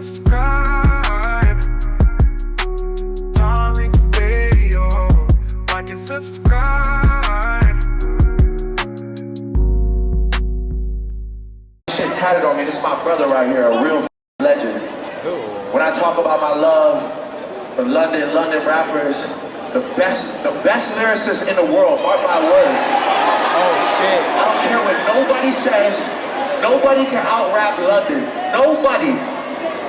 subscribe. Darling Radio. Watch and subscribe. Shit tatted on me. This is my brother right here, a real legend. When I talk about my love for London rappers, the best lyricists in the world, mark my words. Oh shit. I don't care what nobody says, nobody can out-rap London. Nobody.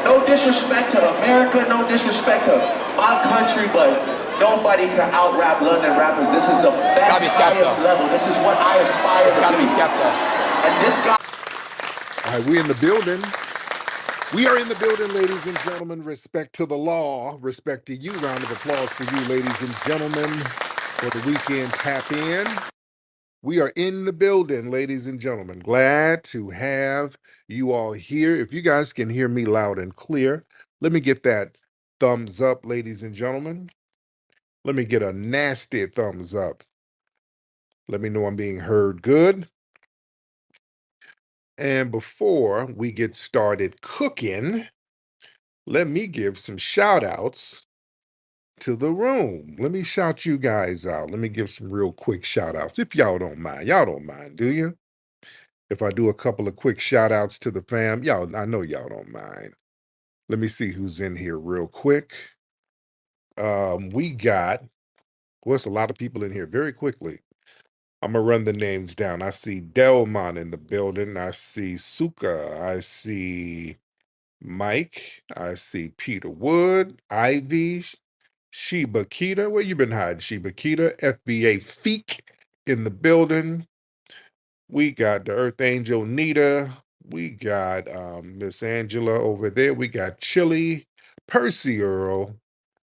No disrespect to America, no disrespect to my country, but nobody can out-rap London rappers. This is the best, highest level. This is what I aspire to be. And this guy... All right, we in the building. We are in the building, ladies and gentlemen. Respect to the law. Respect to you. Round of applause for you, ladies and gentlemen, for the weekend tap in. We are in the building, ladies and gentlemen. Glad to have you all here. If you guys can hear me loud and clear, let me get that thumbs up, ladies and gentlemen. Let me get a nasty thumbs up. Let me know I'm being heard good. And before we get started cooking, let me give some shout outs to the room. Let me shout you guys out. Let me give some real quick shout outs. If y'all don't mind. Y'all don't mind, do you? If I do a couple of quick shout outs to the fam, y'all, I know y'all don't mind. Let me see who's in here real quick. We got, well, it's a lot of people in here very quickly. I'm going to run the names down. I see Delmon in the building. I see Suka. I see Mike. I see Peter Wood, Ivy, Sheba Kita. Where you been hiding, Sheba Kita? FBA Feek in the building. We got the Earth Angel Nita. We got Miss Angela over there. We got Chili, Percy Earl.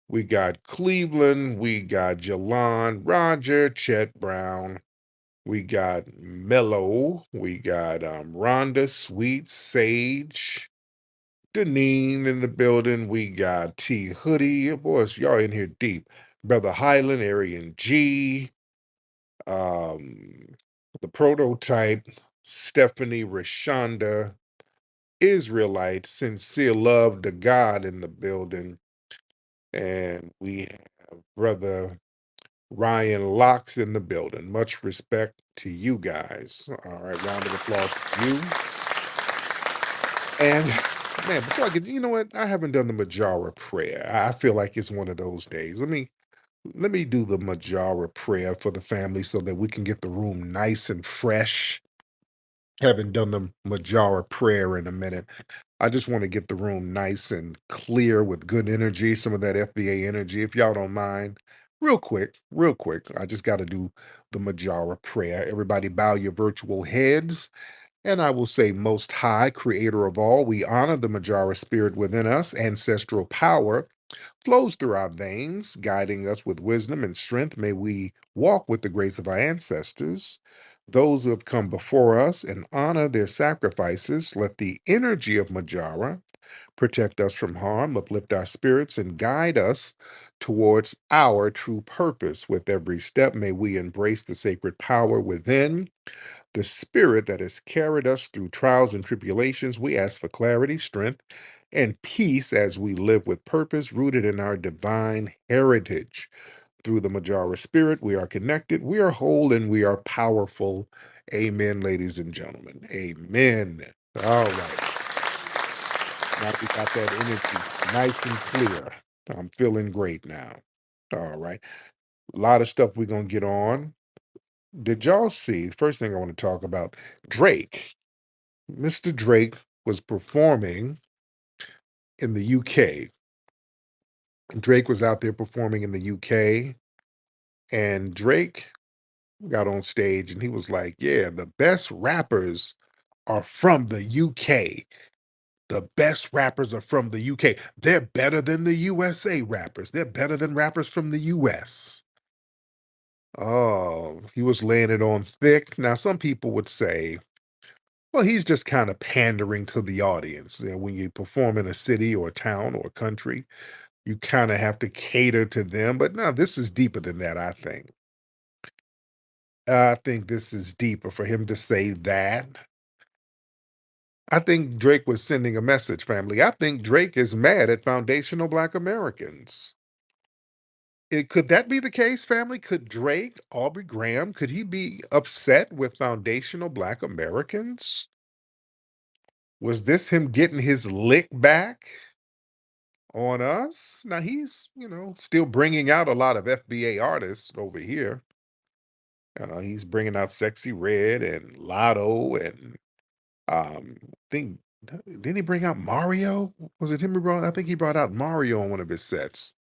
We got Cleveland. We got Jalan, Roger, Chet Brown. We got Mellow. We got Rhonda, Sweet, Sage, Deneen in the building. We got T Hoodie. Boys, y'all in here deep. Brother Highland, Arian G. The Prototype, Stephanie, Rashonda, Israelite, Sincere Love to God in the building. And we have Brother Ryan Locks in the building. Much respect to you guys. All right, round of applause for you. And man, before I get, you know what? I haven't done the Majara Prayer. I feel like it's one of those days. Let me do the Majara Prayer for the family so that we can get the room nice and fresh. Haven't done the Majara Prayer in a minute. I just want to get the room nice and clear with good energy, some of that FBA energy, if y'all don't mind. Real quick. I just got to do the Majara Prayer. Everybody bow your virtual heads. And I will say, Most High, Creator of all, we honor the Majara spirit within us. Ancestral power flows through our veins, guiding us with wisdom and strength. May we walk with the grace of our ancestors, those who have come before us, and honor their sacrifices. Let the energy of Majara protect us from harm, uplift our spirits, and guide us towards our true purpose. With every step, may we embrace the sacred power within, the spirit that has carried us through trials and tribulations. We ask for clarity, strength, and peace as we live with purpose, rooted in our divine heritage. Through the Majara spirit, we are connected, we are whole, and we are powerful. Amen, ladies and gentlemen. Amen. All right. Now we got that energy nice and clear. I'm feeling great now. All right. A lot of stuff we're going to get on. Did y'all see? First thing I want to talk about, Drake. Mr. Drake was performing in the UK. Drake was out there performing in the UK, and Drake got on stage and he was like, yeah, the best rappers are from the UK. The best rappers are from the UK. They're better than the USA rappers. They're better than rappers from the US. Oh, he was laying it on thick. Now, some people would say, well, he's just kind of pandering to the audience. You know, when you perform in a city or a town or a country, you kind of have to cater to them. But no, this is deeper than that, I think. I think this is deeper for him to say that. I think Drake was sending a message, family. I think Drake is mad at foundational Black Americans. Could that be the case, family? Could Drake, Aubrey Graham, could he be upset with foundational Black Americans? Was this him getting his lick back on us? Now he's, still bringing out a lot of FBA artists over here. He's bringing out Sexy Red and Lotto and think didn't he bring out Mario? Was it him who brought? I think he brought out Mario on one of his sets.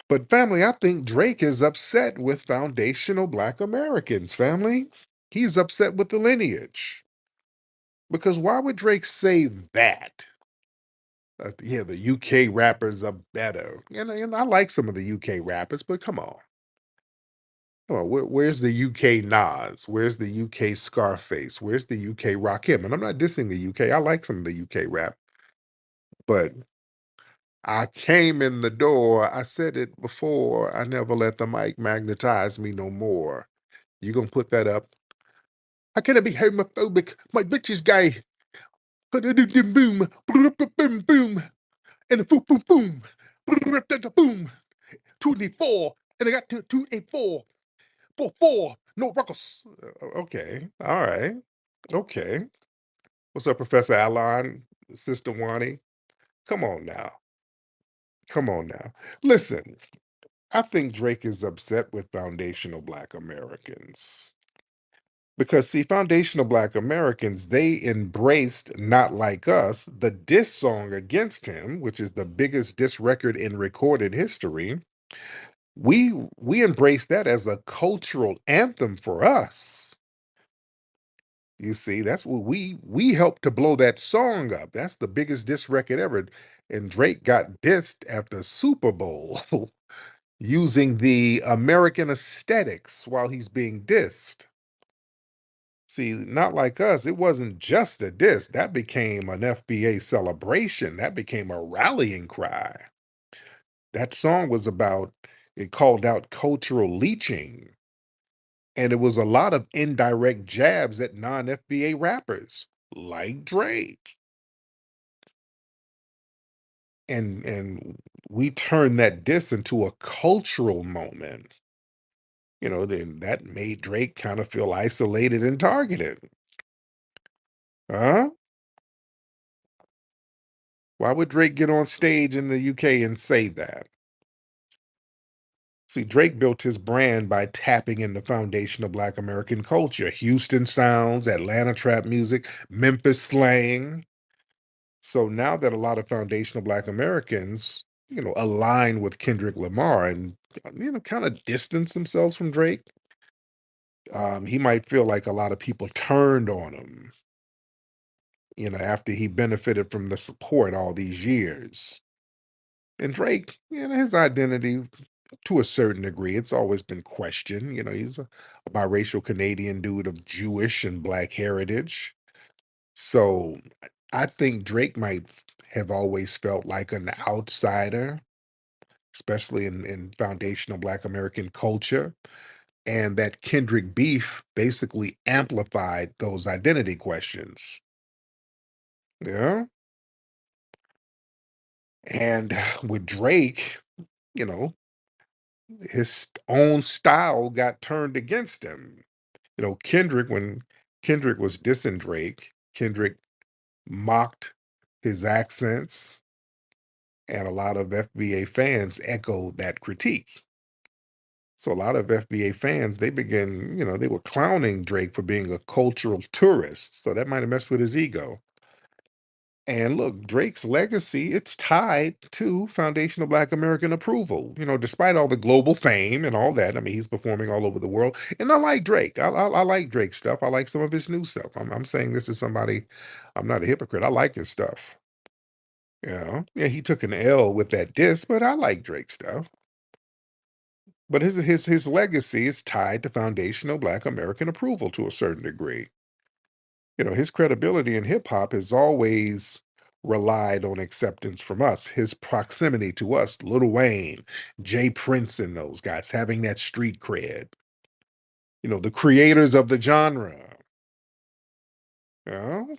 But family, I think Drake is upset with foundational Black Americans, family. He's upset with the lineage. Because why would Drake say that? Yeah, the UK rappers are better. And I like some of the UK rappers, but come on. Come on, where's the UK Nas? Where's the UK Scarface? Where's the UK Rakim? And I'm not dissing the UK. I like some of the UK rap, but I came in the door. I said it before. I never let the mic magnetize me no more. You gonna put that up? How can I be homophobic? My bitch is gay. Boom, boom, boom, and a boom, boom, boom, boom. 24, and I got 284, 44. No ruckus. Okay, all right, okay. What's up, Professor Allan, Sister Wani? Come on now, come on now. Listen, I think Drake is upset with foundational Black Americans. Because see, foundational Black Americans, they embraced Not Like Us, the diss song against him, which is the biggest diss record in recorded history. We embraced that as a cultural anthem for us. You see, that's what we helped to blow that song up. That's the biggest diss record ever. And Drake got dissed at the Super Bowl using the American aesthetics while he's being dissed. See, Not Like Us, it wasn't just a diss. That became an FBA celebration. That became a rallying cry. That song was about, it called out cultural leeching. And it was a lot of indirect jabs at non-FBA rappers like Drake. And we turned that diss into a cultural moment. Then that made Drake kind of feel isolated and targeted. Huh? Why would Drake get on stage in the UK and say that? See, Drake built his brand by tapping into foundational Black American culture, Houston sounds, Atlanta trap music, Memphis slang. So now that a lot of foundational Black Americans, align with Kendrick Lamar and, kind of distance themselves from Drake, he might feel like a lot of people turned on him, after he benefited from the support all these years. And Drake, his identity to a certain degree, it's always been questioned. He's a biracial Canadian dude of Jewish and Black heritage. So I think Drake might have always felt like an outsider, especially in foundational Black American culture. And that Kendrick beef basically amplified those identity questions. Yeah. And with Drake, you know, his own style got turned against him. Kendrick, when Kendrick was dissing Drake, Kendrick mocked his accents, and a lot of FBA fans echoed that critique. So a lot of FBA fans, they began, they were clowning Drake for being a cultural tourist. So that might have messed with his ego. And look, Drake's legacy, it's tied to foundational Black American approval. Despite all the global fame and all that, I mean, he's performing all over the world. And I like Drake. I like Drake's stuff. I like some of his new stuff. I'm saying this is somebody, I'm not a hypocrite. I like his stuff. Yeah, he took an L with that diss, but I like Drake stuff. But his legacy is tied to foundational Black American approval to a certain degree. His credibility in hip hop has always relied on acceptance from us, his proximity to us, Lil Wayne, Jay Prince, and those guys having that street cred. The creators of the genre.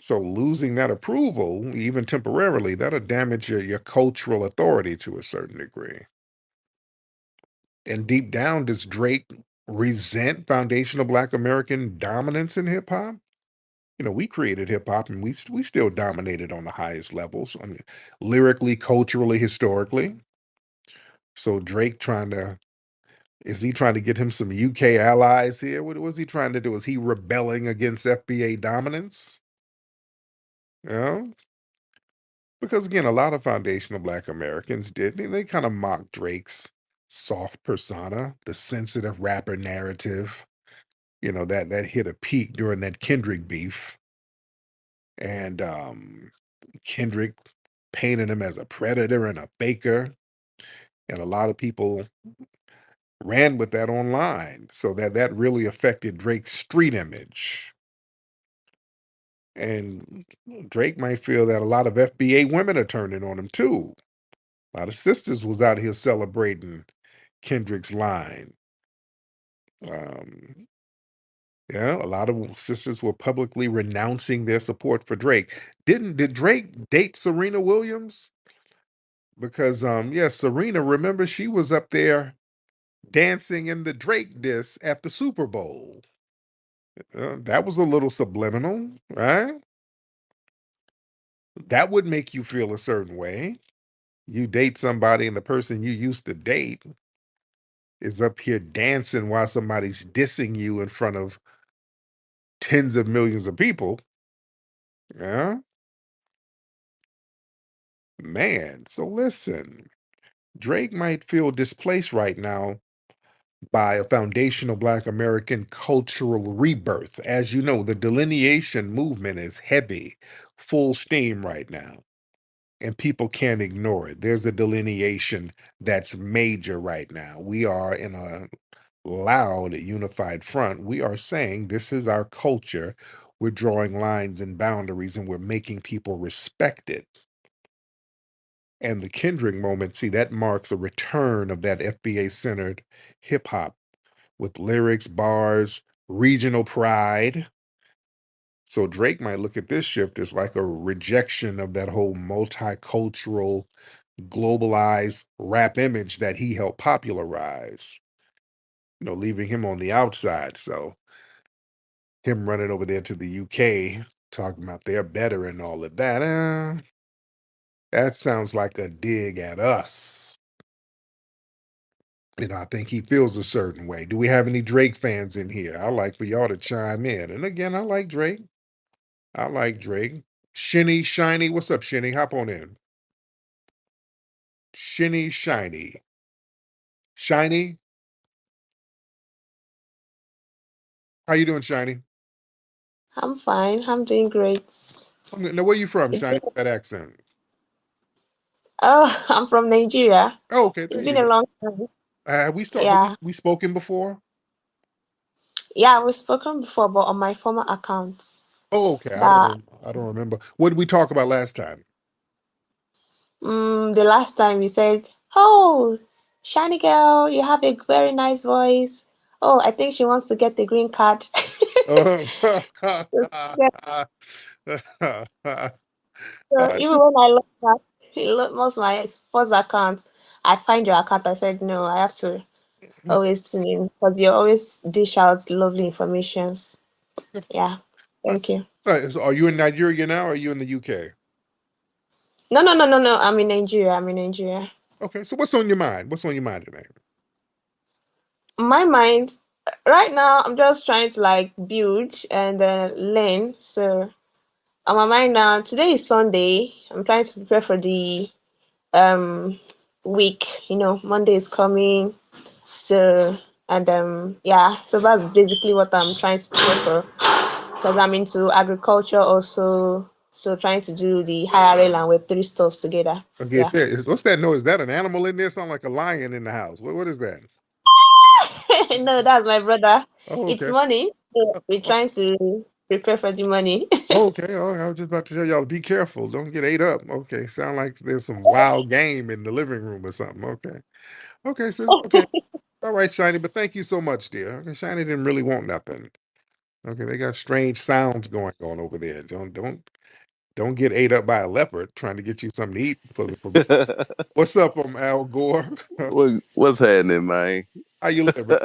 So losing that approval, even temporarily, that'll damage your cultural authority to a certain degree. And deep down, does Drake resent foundational Black American dominance in hip hop? We created hip hop and we still dominated on the highest levels. I mean, lyrically, culturally, historically. So Drake trying to is he trying to get him some UK allies here? What was he trying to do? Is he rebelling against FBA dominance? You know? Because again, a lot of foundational Black Americans they kind of mocked Drake's soft persona, the sensitive rapper narrative. That hit a peak during that Kendrick beef. And Kendrick painted him as a predator and a faker. And a lot of people ran with that online. So that really affected Drake's street image. And Drake might feel that a lot of FBA women are turning on him too. A lot of sisters was out here celebrating Kendrick's line. Um, yeah, a lot of sisters were publicly renouncing their support for Drake. Did Drake date Serena Williams? Because yeah, Serena, remember she was up there dancing in the Drake diss at the Super Bowl. That was a little subliminal, right? That would make you feel a certain way. You date somebody and the person you used to date is up here dancing while somebody's dissing you in front of tens of millions of people. Yeah, man. So listen, Drake might feel displaced right now by a foundational Black American cultural rebirth. As you know, the delineation movement is heavy, full steam right now, and people can't ignore it. There's a delineation that's major right now. We are in a loud, unified front. We are saying this is our culture. We're drawing lines and boundaries, and we're making people respect it. And the Kendrick moment, see, that marks a return of that FBA centered hip hop with lyrics, bars, regional pride. So Drake might look at this shift as like a rejection of that whole multicultural, globalized rap image that he helped popularize, leaving him on the outside. So him running over there to the UK, talking about they're better and all of that, that sounds like a dig at us. I think he feels a certain way. Do we have any Drake fans in here? I like for y'all to chime in. And again, I like Drake. I like Drake. Shinny, Shiny, what's up, Shinny? Hop on in. Shinny, Shiny. Shiny, how you doing, Shiny? I'm fine. I'm doing great. Now, where you from, It's Shiny? been- That accent. Oh, I'm from Nigeria. Oh, okay, It's there been you a go. long time. Have Yeah. we spoken before? Yeah, we've spoken before, but on my former accounts. Oh, okay. That I don't remember. What did we talk about last time? the last time you said, "Oh, shiny girl, you have a very nice voice." Oh, I think she wants to get the green card. Uh, Yeah, so I even see. when I look at most of my first accounts, I find your account. I said, no, I have to always tune in because you always dish out lovely informations. Yeah, thank you. So are you in Nigeria now or are you in the UK? No, no, no, no, no. I'm in Nigeria. I'm in Nigeria. Okay, so what's on your mind? What's on your mind today? My mind right now, I'm just trying to like build and learn. So on my mind now, today is Sunday. I'm trying to prepare for the um week. Monday is coming. So and yeah, so that's basically what I'm trying to prepare for because I'm into agriculture also. So trying to do the IRL and Web3 stuff together. Okay, Yeah. what's that noise? Is that an animal in there? Sound like a lion in the house. What is that? No, that's my brother. Oh, It's okay. money. So we're Oh, trying to prepare for the money. okay. Oh, I was just about to tell y'all to be careful. Don't get ate up. Okay. Sound like there's some wild game in the living room or something. Okay. Okay, sis. Okay. All right, Shiny. But thank you so much, dear. Okay, Shiny didn't really want nothing. Okay, they got strange sounds going on over there. Don't get ate up by a leopard trying to get you something to eat for What's up, Al Gore? What's happening, man? How you living?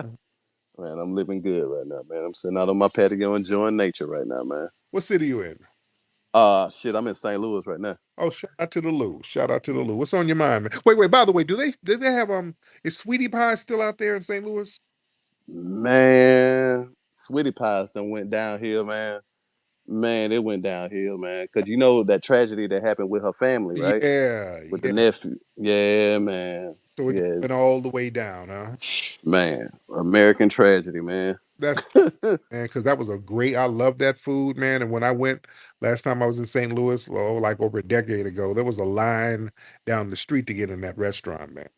Man, I'm living good right now, man. I'm sitting out on my patio enjoying nature right now, man. What city you in? Shit, I'm in St. Louis right now. Oh, shout out to the Lou. Shout out to the Lou. What's on your mind, man? Wait. By the way, do they have is Sweetie Pie still out there in St. Louis? Man, Sweetie Pies done went downhill, man. Man, it went downhill, man. Cause you know that tragedy that happened with her family, right? Yeah, With the yeah. nephew. Yeah, man. So it Yeah, went all the way down, huh? man. American tragedy, man. That's man, because that was a great. I love that food, man. And when I went last time I was in St. Louis, well, like over a decade ago, there was a line down the street to get in that restaurant, man.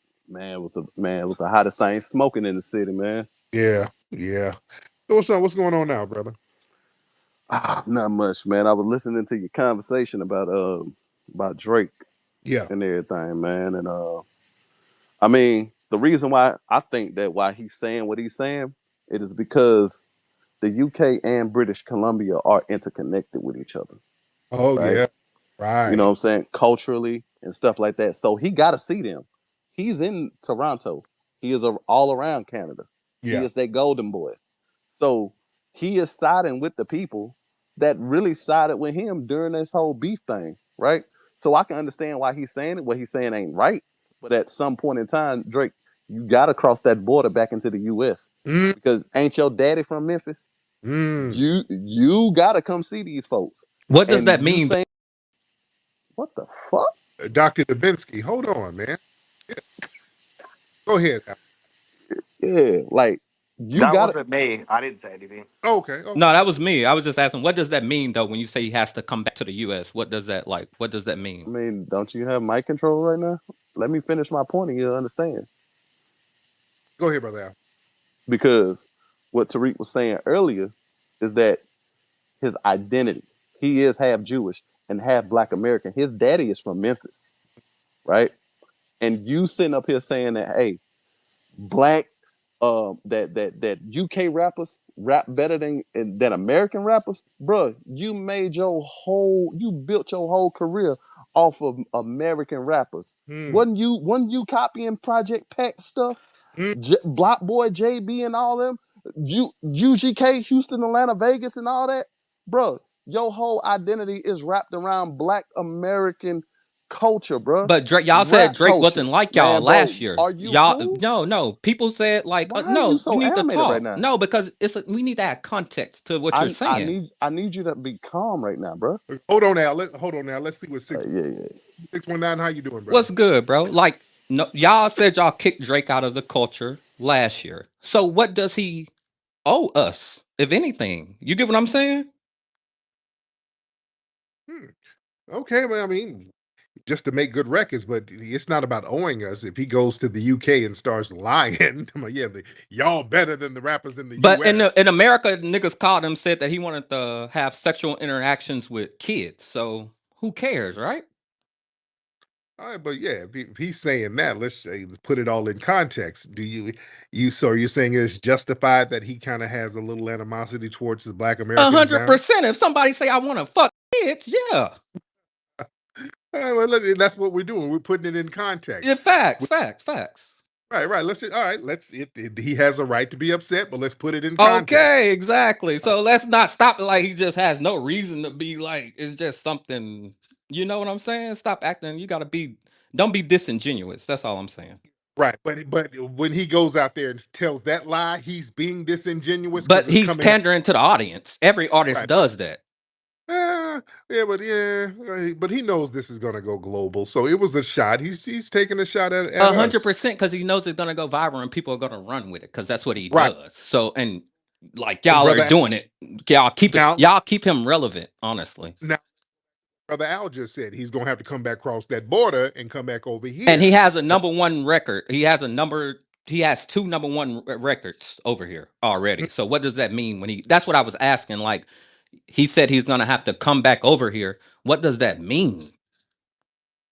It was the hottest thing smoking in the city, man. Yeah, yeah. So what's up? What's going on now, brother? Not much, man. I was listening to your conversation about Drake Yeah. and everything, man. And I mean, the reason why I think that why he's saying what he's saying, it is because the UK and British Columbia are interconnected with each other, Oh right? yeah. You know Right. what I'm saying? Culturally and stuff like that. So he got to see them. He's in Toronto. He is all around Canada. He Yeah. is that golden boy. So he is siding with the people that really sided with him during this whole beef thing, right? So I can understand why he's saying it. What he's saying ain't right. But at some point in time, Drake, you got to cross that border back into the U.S. Mm, because ain't your daddy from Memphis? mm. You got to come see these folks. What does And that you mean? saying, what the fuck? Dr. Davinsky, hold on, man. Yeah. Go ahead. Al. Yeah, like you That got to. wasn't me. I didn't say anything. Okay. No, that was me. I was just asking, what does that mean though when you say he has to come back to the U.S.? What does that like? What does that I mean? mean, don't you have mic control right now? Let me finish my point and you'll understand. Go ahead, brother Al. Because what Tariq was saying earlier is that his identity, he is half Jewish and half Black American. His daddy is from Memphis, right? And you sitting up here saying that, hey, black that UK rappers rap better than American rappers, bro. You built your whole career off of American rappers. Mm, Wasn't you copying Project Pat stuff? mm. Block Boy JB and all them, UGK, Houston, Atlanta, Vegas, and all that, bro. Your whole identity is wrapped around Black American culture, bro. But Drake, y'all said Rap Drake culture, wasn't like y'all man, bro. last year. Are you Y'all, cool? no. People said like, Why are you no, you so need to animated right talk. now? No, because we need to add context to what you're I saying. need you to be calm right now, bro. Hold on, Al. Hold on now. Let's see what Yeah. 619. How you doing, brother? What's good, bro? Like, no, y'all said y'all kicked Drake out of the culture last year. So what does he owe us, if anything? You get what I'm saying? Hmm. Okay, well, I mean, just to make good records, but it's not about owing us. If he goes to the UK and starts lying, I'm like, yeah, y'all better than the rappers in the But US. in America, niggas called him, said that he wanted to have sexual interactions with kids. So who cares, right? All right, but yeah, if he's saying that, let's put it all in context. Do so are you saying it's justified that he kind of has a little animosity towards the Black Americans now? 100%. If somebody say I want to fuck kids, yeah. All right, well, that's what we're doing. We're putting it in Yeah, context. facts. Right. All right. He has a right to be upset, but let's put it in context. Okay, exactly. So let's not stop it like he just has no reason to be like, it's just something, you know what I'm saying? Stop acting. Don't be disingenuous. That's all I'm saying. Right, but when he goes out there and tells that lie, he's being disingenuous because But it's he's coming out. pandering to the audience. Every artist Right. does that. But he knows this is going to go global, so it was a shot. He's taking a shot at us. 100% because he knows it's gonna go viral and people are gonna run with it because that's what he Right, does. So and like y'all are brother. doing it. Now, Y'all keep him relevant, honestly. now, brother Al just said he's going to have to come back across that border and come back over And he here. has a number one record. He has two number one records over here already. So what does that mean when that's what I was asking. Like he said he's gonna have to come back over here. What does that mean?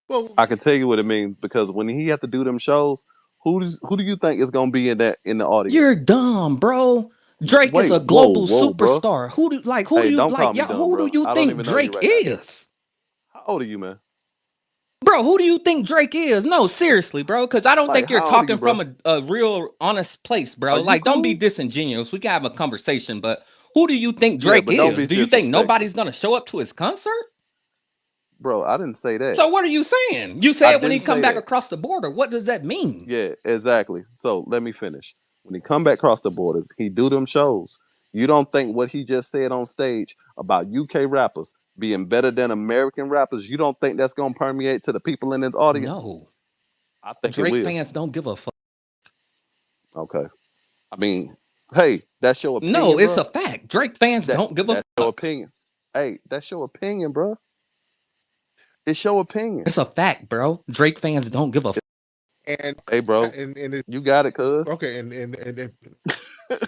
Well, I can tell you what it means because when he have to do them shows, who do you think is gonna be in the You're audience? dumb, bro. Drake is Wait, a global whoa, bro. superstar. Who do Hey, you don't like? call me Y'all, dumb, who do bro. you I don't think even know you Drake right now. is? How old are you, man? Bro, who do you think Drake is? No, seriously, bro, because I don't Like, think you're how old are you, talking bro? from a real honest place, Are bro. you Like, don't be cool? disingenuous. We can have a conversation, but who do you think Yeah, Drake but don't is? be Do you think disrespectful. nobody's gonna show up to his concert? Bro, I didn't say that. So what are you saying? You I said when he didn't come say back that. across the border. What does that mean? Yeah, exactly. So let me finish. When he come back across the border, he do them shows. You don't think what he just said on stage about UK rappers being better than American rappers, you don't think that's gonna permeate to the people in his audience? No. I think it Drake will. fans don't give a fuck. Okay. I mean, hey, that's your No, opinion, it's bro. a fact. Drake fans That don't give a that's your fuck. opinion. Hey, that's your opinion, bro. It's your opinion. It's a fact, bro. Drake fans don't give a fuck. And Hey, bro, and it's you got it, cuz. okay.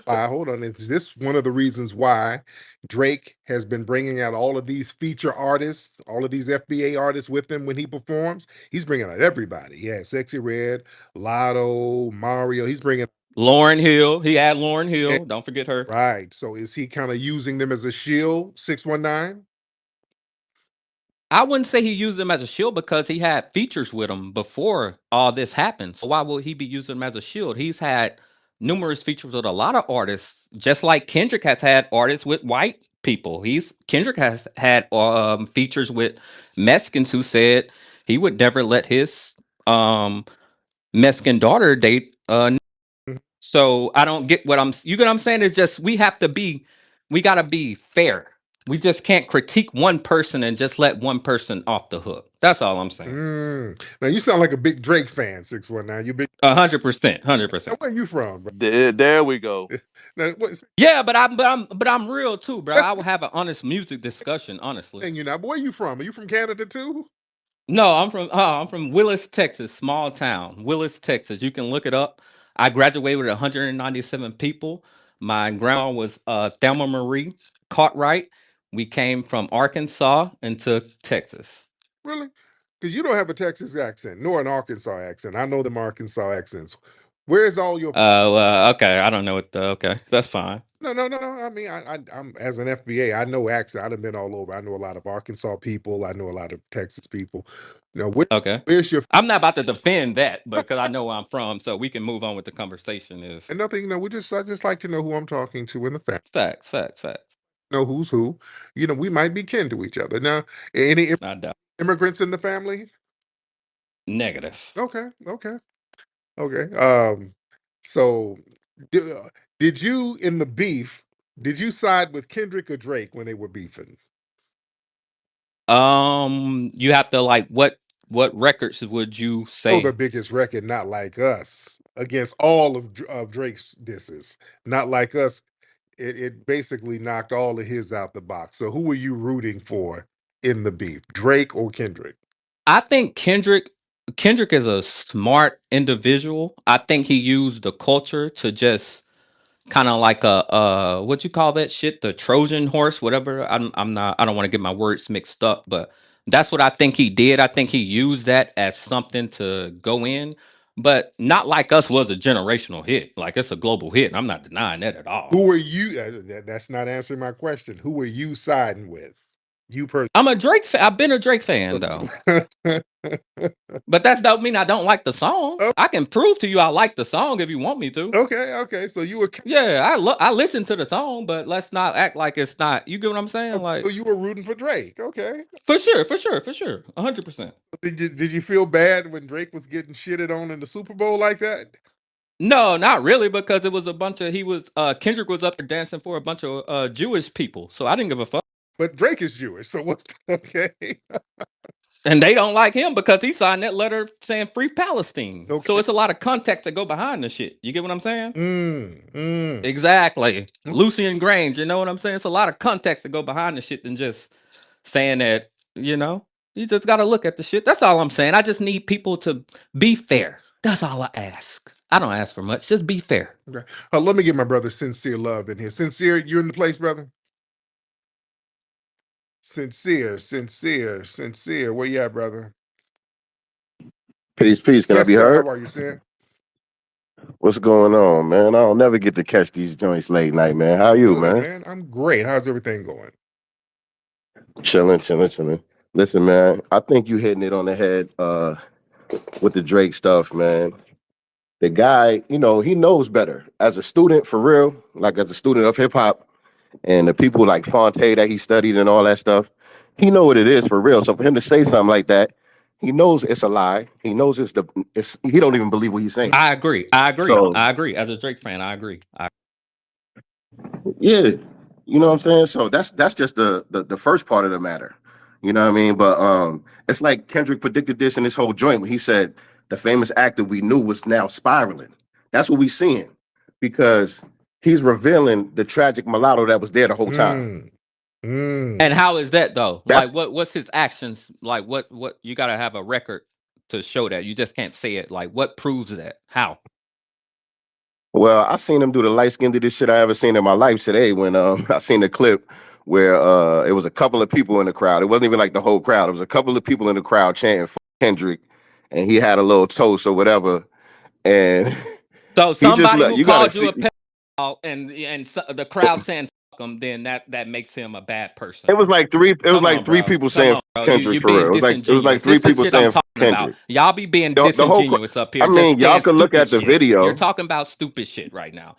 Hold on. Is this one of the reasons why Drake has been bringing out all of these feature artists, all of these FBA artists with him when he performs? He's bringing out everybody. Yeah, Sexy Red, Lotto, Mario. He's bringing Lauren Hill. He had Lauren Hill. Don't forget her. right. So is he kind of using them as a shield? 619. I wouldn't say he used them as a shield because he had features with him before all this happened. So why would he be using them as a shield? He's had numerous features with a lot of artists, just like Kendrick has had artists with white people. Kendrick has had features with Mexicans who said he would never let his Mexican daughter date. So I don't get you get what I'm saying? It's just we gotta be fair. We just can't critique one person and just let one person off the hook. That's all I'm saying. Now you sound like a big Drake fan, 619. You big 100%, Now, 100%. where you from, bro? There we go. Now, Yeah, but I'm real too, bro. I will have an honest music discussion, honestly. thing you know, but where you from? Are you from Canada too? No, I'm from Willis, Texas, small town. Willis, Texas. You can look it up. I graduated with 197 people. My grandma was Thelma Marie Cartwright. We came from Arkansas into Texas. Really? Because you don't have a Texas accent nor an Arkansas accent. I know them Arkansas accents. Where's all your Okay. I don't know what okay. That's fine. No. I mean, I'm as an FBA, I know accent. I've been all over. I know a lot of Arkansas people. I know a lot of Texas people. Okay. Where's your I'm not about to defend that because I know where I'm from, so we can move on with the conversation if and nothing, I just like to know who I'm talking to in the family. facts. Know who's who. We might be kin to each other. Now, any I doubt. immigrants in the family? Negative. Okay. So did you in the beef, did you side with Kendrick or Drake when they were beefing? You have to like what records would you Oh, the say? biggest record, Not Like Us, against all of Drake's disses. Not Like Us, it basically knocked all of his out the box. So who were you rooting for in the beef, Drake or Kendrick? I think Kendrick is a smart individual. I think he used the culture to just kind of like a what you call that shit, the Trojan horse, whatever. I'm not, I don't want to get my words mixed up, but that's what I think he did. I think he used that as something to go in, but Not Like Us was a generational hit. Like it's a global hit, and I'm not denying that at all. Who are you? That's not answering my question. Who are you siding with? You personally. I'm a Drake fan. I've been a Drake fan though. But that's don't mean I don't like the song. Oh, I can prove to you I like the song if you want me to. okay. So you were Yeah, I listen to the song, but let's not act like it's not. You get what I'm saying? Like rooting for Drake. Okay. for sure, 100%. Did you feel bad when Drake was getting shitted on in the Super Bowl like that? No, not really, because it was a bunch of Kendrick was up there dancing for a bunch of Jewish people, so I didn't give a fuck. But Drake is Jewish, so what's okay? And they don't like him because he signed that letter saying free Palestine. Okay. So it's a lot of context that go behind the shit. You get what I'm saying? Exactly. Exactly. Lucian Grange, you know what I'm saying? It's a lot of context that go behind the shit than just saying that, you just got to look at the shit. That's all I'm saying. I just need people to be fair. That's all I ask. I don't ask for much. Just be fair. Okay. Let me get my brother Sincere Love in here. Sincere, you in the place, brother? Sincere. Where you at, brother? Peace. Can I Yes, be sir. heard? How are you, sir? What's going on, man? I don't never get to catch these joints late night, man. How you, Good, man? man. I'm great. How's everything going? Chilling, chilling, chilling. Listen, man, I think you hitting it on the head with the Drake stuff, man. The guy, he knows better. As a student, for real, like as a student of hip hop and the people like Fonte that he studied and all that stuff, he know what it is for real. So for him to say something like that, he knows it's a lie. He knows he don't even believe what he's saying. I agree. I agree. So I agree. As a Drake fan, I agree. yeah, you know what I'm saying. So that's just the first part of the matter. You know what I mean? But it's like Kendrick predicted this in this whole joint when he said the famous actor we knew was now spiraling. That's what we seeing because he's revealing the tragic mulatto that was there the whole time. And how is that though? That's Like what's his actions? Like what you gotta have a record to show that. You just can't say it. Like what proves that? How? Well, I seen him do the light skinnedest shit I ever seen in my life today when I seen the clip where it was a couple of people in the crowd. It wasn't even like the whole crowd. It was a couple of people in the crowd chanting for Kendrick, and he had a little toast or whatever. And So he just somebody look, who you gotta called you see. a pedophile and the crowd saying fuck him, then that makes him a bad person. It was like three. It was Come like on, three bro. people Come saying on, bro. Kendrick You for real. being It was like disingenuous. three This is people shit I'm saying talking about. Kendrick. Y'all be being The whole. disingenuous up I here, just mean, y'all saying could look stupid at the shit. You're video. talking about stupid shit right now.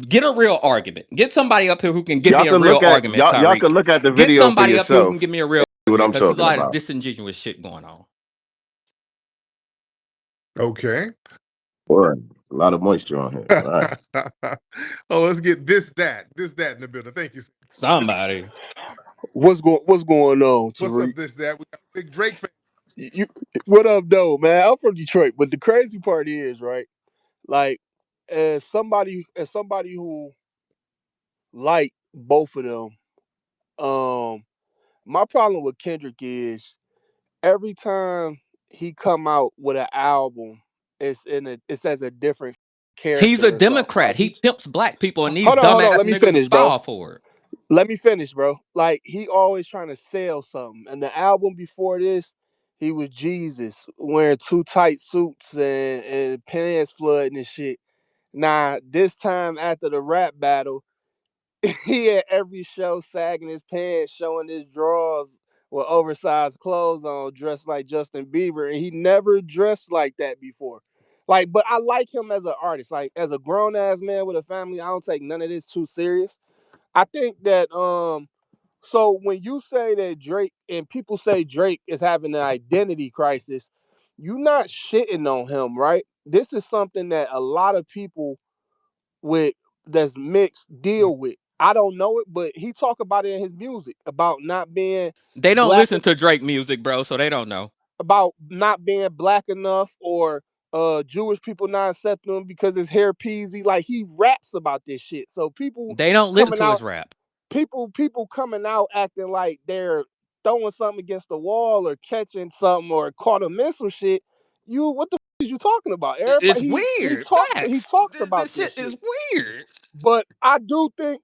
Get a real argument. Get somebody up here who can give Y'all me a could real look at argument, y'all Tariq. could look at the Get video for somebody up here who can yourself. give me a real See what argument I'm because there's a talking lot of about. disingenuous shit going on. Okay. Boy, a lot of moisture on here. All right. Oh, let's get this, that in the building. Thank you. Somebody. What's going on, What's up, Tariq? this, that? We got a big Drake fan. You, what up, though, man? I'm from Detroit, but the crazy part is, right? Like, as somebody who like both of them, my problem with Kendrick is every time he come out with an album, it's as a different He's a character or something. Democrat. Like He pimps black people, and these hold on, dumbass let me niggas finish, bro. fall for it. Let me finish, bro. Like he always trying to sell something. And the album before this, he was Jesus wearing too tight suits and pants flooding and shit. Now this time after the rap battle, he had every show sagging his pants, showing his drawers with oversized clothes on, dressed like Justin Bieber, and he never dressed like that before. Like, but I like him as an artist. Like, as a grown ass man with a family, I don't take none of this too serious. I think that so when you say that Drake and people say Drake is having an identity crisis, you're not shitting on him, right? This is something that a lot of people with that's mixed deal with. I don't know it, but he talk about it in his music about not being They don't black, listen to Drake music, bro, so they don't know. about not being black enough, or Jewish people not accepting him because his hair peasy. Like he raps about this shit. So people They don't listen coming to his out rap. people coming out acting like they're throwing something against the wall or catching something or caught a missile shit. What the is you talking about? It's Everybody weird. he Facts. talks about This this shit is shit. weird. But I do think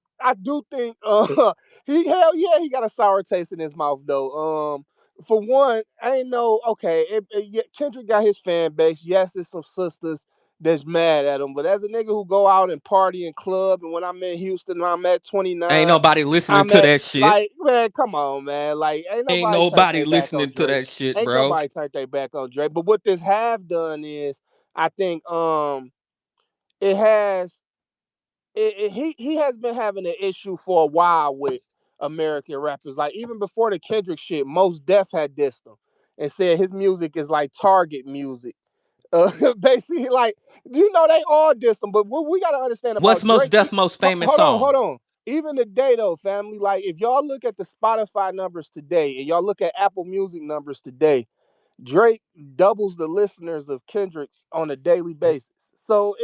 he hell yeah, he got a sour taste in his mouth though. For one, I ain't know, okay, yeah, Kendrick got his fan base. Yes, there's some sisters that's mad at him, but as a nigga who go out and party and club, and when I'm in Houston, I'm at Ain't 29, nobody listening I'm to at, that shit. like, man, come on, man. Like, ain't Ain't nobody turned nobody their back on listening to Drake. that shit, Ain't bro. nobody turned their back on Drake. But what this have done is, I think it has he has been having an issue for a while with American rappers. Like even before the Kendrick shit, Most Def had dissed him and said his music is like Target music. Basically, like, they all diss him. But what we gotta understand What's about Most Drake, Def most famous hold on, song? hold on. Even today though, family, like if y'all look at the Spotify numbers today and y'all look at Apple Music numbers today, Drake doubles the listeners of Kendrick's on a daily basis. So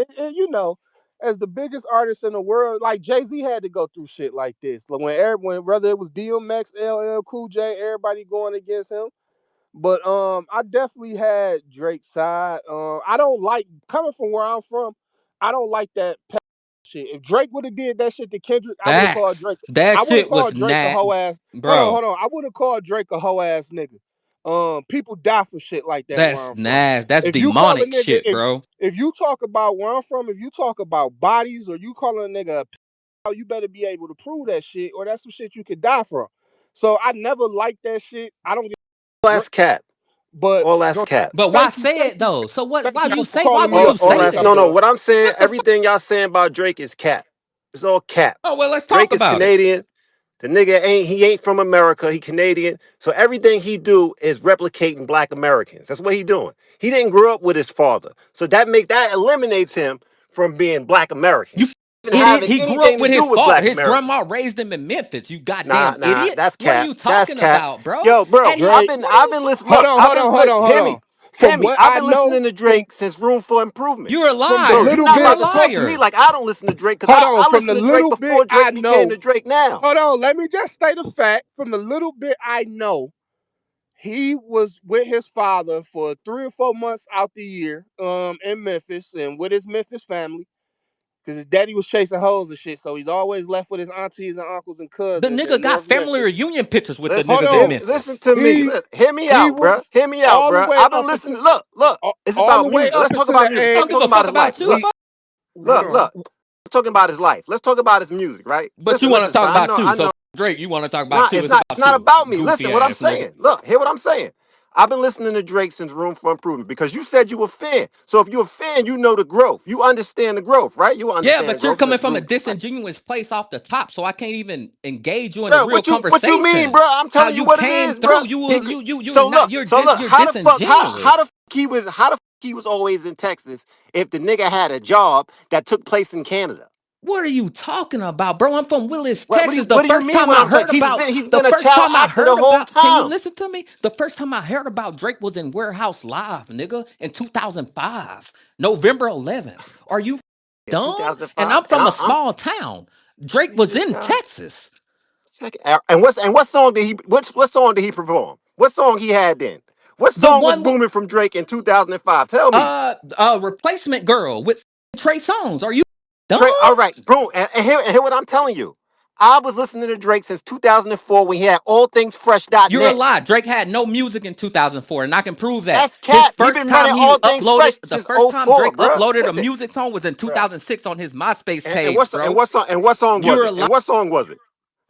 as the biggest artist in the world, like Jay-Z had to go through shit like this. Like when whether it was DMX, LL Cool J, everybody going against him. But I definitely had Drake's side. I don't like, coming from where I'm from, I don't like that shit. If Drake would have did that shit to Kendrick, I would have called Facts. Drake. That I would have shit was called Drake a not, hoe ass. bro. Hold on. I would have called Drake a hoe ass nigga. People die for shit like that where That's I'm from. nasty. That's If you call a demonic nigga, shit, bro. if you talk about where I'm from, if you talk about bodies or you call a nigga you better be able to prove that shit, or that's some shit you could die from. So I never liked that shit. I don't get All that's cap. but All that's go, cap. But why say it though? So what? Why thank you you for say? Why calling would me a you All say police that's no, no. that? officer. What I'm saying, What the? everything y'all saying about Drake is cap. It's all cap. Oh well, let's talk Drake is about it. Canadian. The nigga ain't from America. He Canadian. So everything he do is replicating black Americans. That's what he doing. He didn't grow up with his father. So that eliminates him from being black American. You Even idiot. having He grew up anything to with do his with father. black His Americans. grandma raised him in Memphis. You Nah, goddamn nah, idiot. that's What are cap. you That's talking cap. about, bro? Yo, bro, And he. Drake, What are I've you been listening. hold Look, on, I've hold been on, hold on, hold hear on. me. Hear From me. what I've I been know, listening to Drake since Room for Improvement. You're a from the liar. So you're little not You're a bit, about to talk to me liar. like I don't listen to Drake, because hold on, I from the listen to Drake little bit before I Drake became know, the Drake now. hold on, let me just state a fact. From the little bit I know, he was with his father for 3 or 4 months out the year, in Memphis and with his Memphis family. Because his daddy was chasing hoes and shit, so he's always left with his aunties and uncles and The cousins nigga in got North family Memphis. reunion pictures with the Listen, Hold niggas in on, listen Memphis. to me. he Hear me he out, bruh. was Hear me out, all the bruh. way I've been up listening. until Look. It's all the about way music. up Let's talk until about the music. I don't Let's age. give talk a about fuck his about life. you. We Fuck. hold on. Look. Let's talk about his life. Let's talk about his music, right? But you want to Listen. So talk I about know, you. So Drake, you want to talk about Nah, you. It's it's about not you. about me. Goofy Listen, what I'm ass nigga. saying. Look, hear what I'm saying. I've been listening to Drake since Room for Improvement, because you said you a fan. So if you're a fan, you know the growth. You understand the growth, right? You Yeah, understand the but you're growth coming since from a Room. Right. disingenuous place off the top, so I can't even engage you in a Bro, real what you mean, conversation. bro? I'm How telling you you what it came is, bro. through? You So not look, you're how the fuck disingenuous. how the fuck he was always in Texas if the nigga had a job that took place in Canada? What are you talking about, bro? I'm from Willis, What do you Texas. The what do you first mean time when I I'm heard talking? about He's the been a first child time I actor the heard whole about can you time. listen to me? The first time I heard about Drake was in Warehouse Live, nigga, in 2005, November 11th. Are you In dumb? And 2005, I'm and from a I'm small town. Drake see was this in guy. Texas. Check it out. What song did he what song did he perform? What song he had then? What The song was one with booming from Drake in 2005? Tell me. Replacement Girl with Trey Songz. Are you dumb? Trey, all right, boom. And hear what I'm telling you. I was listening to Drake since 2004 when he had You're a allthingsfresh.net. lie. Drake had no music in 2004, and I can prove that. That's His cap. He first been time running he All Things uploaded, Fresh the since first time '04, Drake bro. uploaded a Listen, music song was in bro. 2006 on his MySpace And page, bro. what song was You're a it? lie. And what song was it?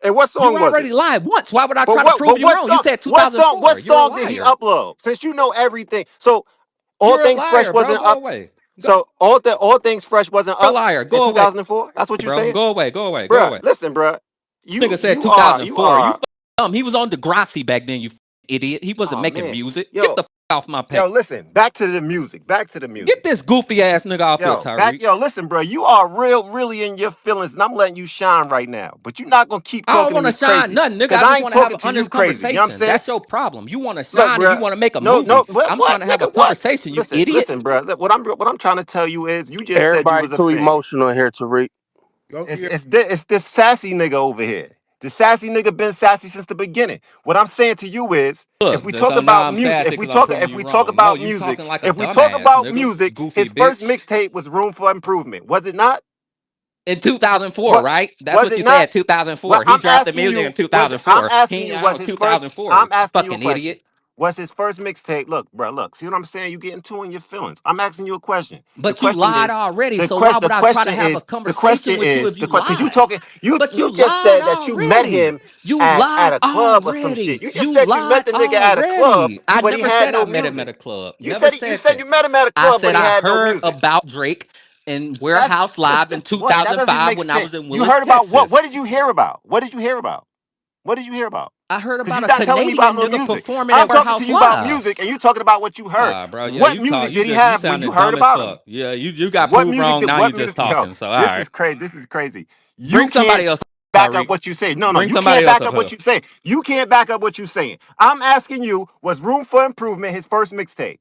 And what song You was it? already lied once. Why would I But try to what prove but you what wrong? You song said what 2004. You're a song did he liar. upload? Since you know everything. So All You're a Things Fresh liar, bro. wasn't Go up. away. Go, So All Things Fresh wasn't you're a up liar. in Go away, 2004. That's what you're bro. saying, Go away. Go away. Go bruh. away. Listen, bruh. Nigga said You are you 2004. You are. dumb. He was on Degrassi back then, you idiot. He wasn't Oh making man, music. Get yo the off my page. listen. Back to the music. Back to the Get music. this goofy ass nigga off here, Tariq. Listen, bro. You are really in your feelings, and I'm letting you shine right now. But you're not gonna keep I don't talking to want to me shine crazy, nothing, nigga. cause I I just ain't want to have talking an to you honest crazy. You know what I'm conversation. saying? That's your problem. You want to Look, shine and you bro. want to make a No, movie. I'm trying what, to have a nigga? What? conversation, you Listen, idiot. bro. Look, what I'm trying to tell you is, you just said you Everybody was a too fan. emotional here, Tariq. Oh, yeah. It's this sassy nigga over here. The sassy nigga been sassy since the beginning. What I'm saying to you is, if Look, we talk so now about I'm music, sassy because I'm proving you wrong. No, you talking like a dumbass, nigga. Goofy his first bitch. mixtape was Room for Improvement. Was it not? In 2004, What right? That's was what it you not? said, Well, 2004. He I'm dropped the asking music in you. I'm 2004. He asking ain't you. Was out in his first? 2004. I'm asking you a Fucking question. idiot. Was his first mixtape? Look, bro. Look. See what I'm saying? You getting too in your feelings. I'm asking you a question. The But you question lied is. already. So why would I try to have a conversation with you if you Because you lied? talking. You But you you just lied said that you met already. him You at lied a club or some shit. already. You just You said you met lied the nigga at a club, already. I but he never had said I no met him at music. a club. You Never said you said said that. you met him at a I club, but said he I had no heard music. about Drake in That's Warehouse Live in what that doesn't even 2005 make when I was sense. in You Willis, heard about what? What did Texas. you hear about? What did you hear about? What did you hear about? I heard Because about you're a not telling me about Canadian no nigga music. performing I'm at talking to Warehouse you about Live. music, and you talking about what you heard. Ah, bro, yeah, What you talk. music You did he just you have when you sounding heard dumb as about him? fuck. Yeah, you got proved wrong. Now you What just music? Yo, talking. So all this right, is crazy. This is crazy. You bring somebody can't else, back up Tariq. what you say. No, Bring you somebody can't else back up up what here. you say. You can't back up what you saying. I'm asking you, was Room for Improvement his first mixtape?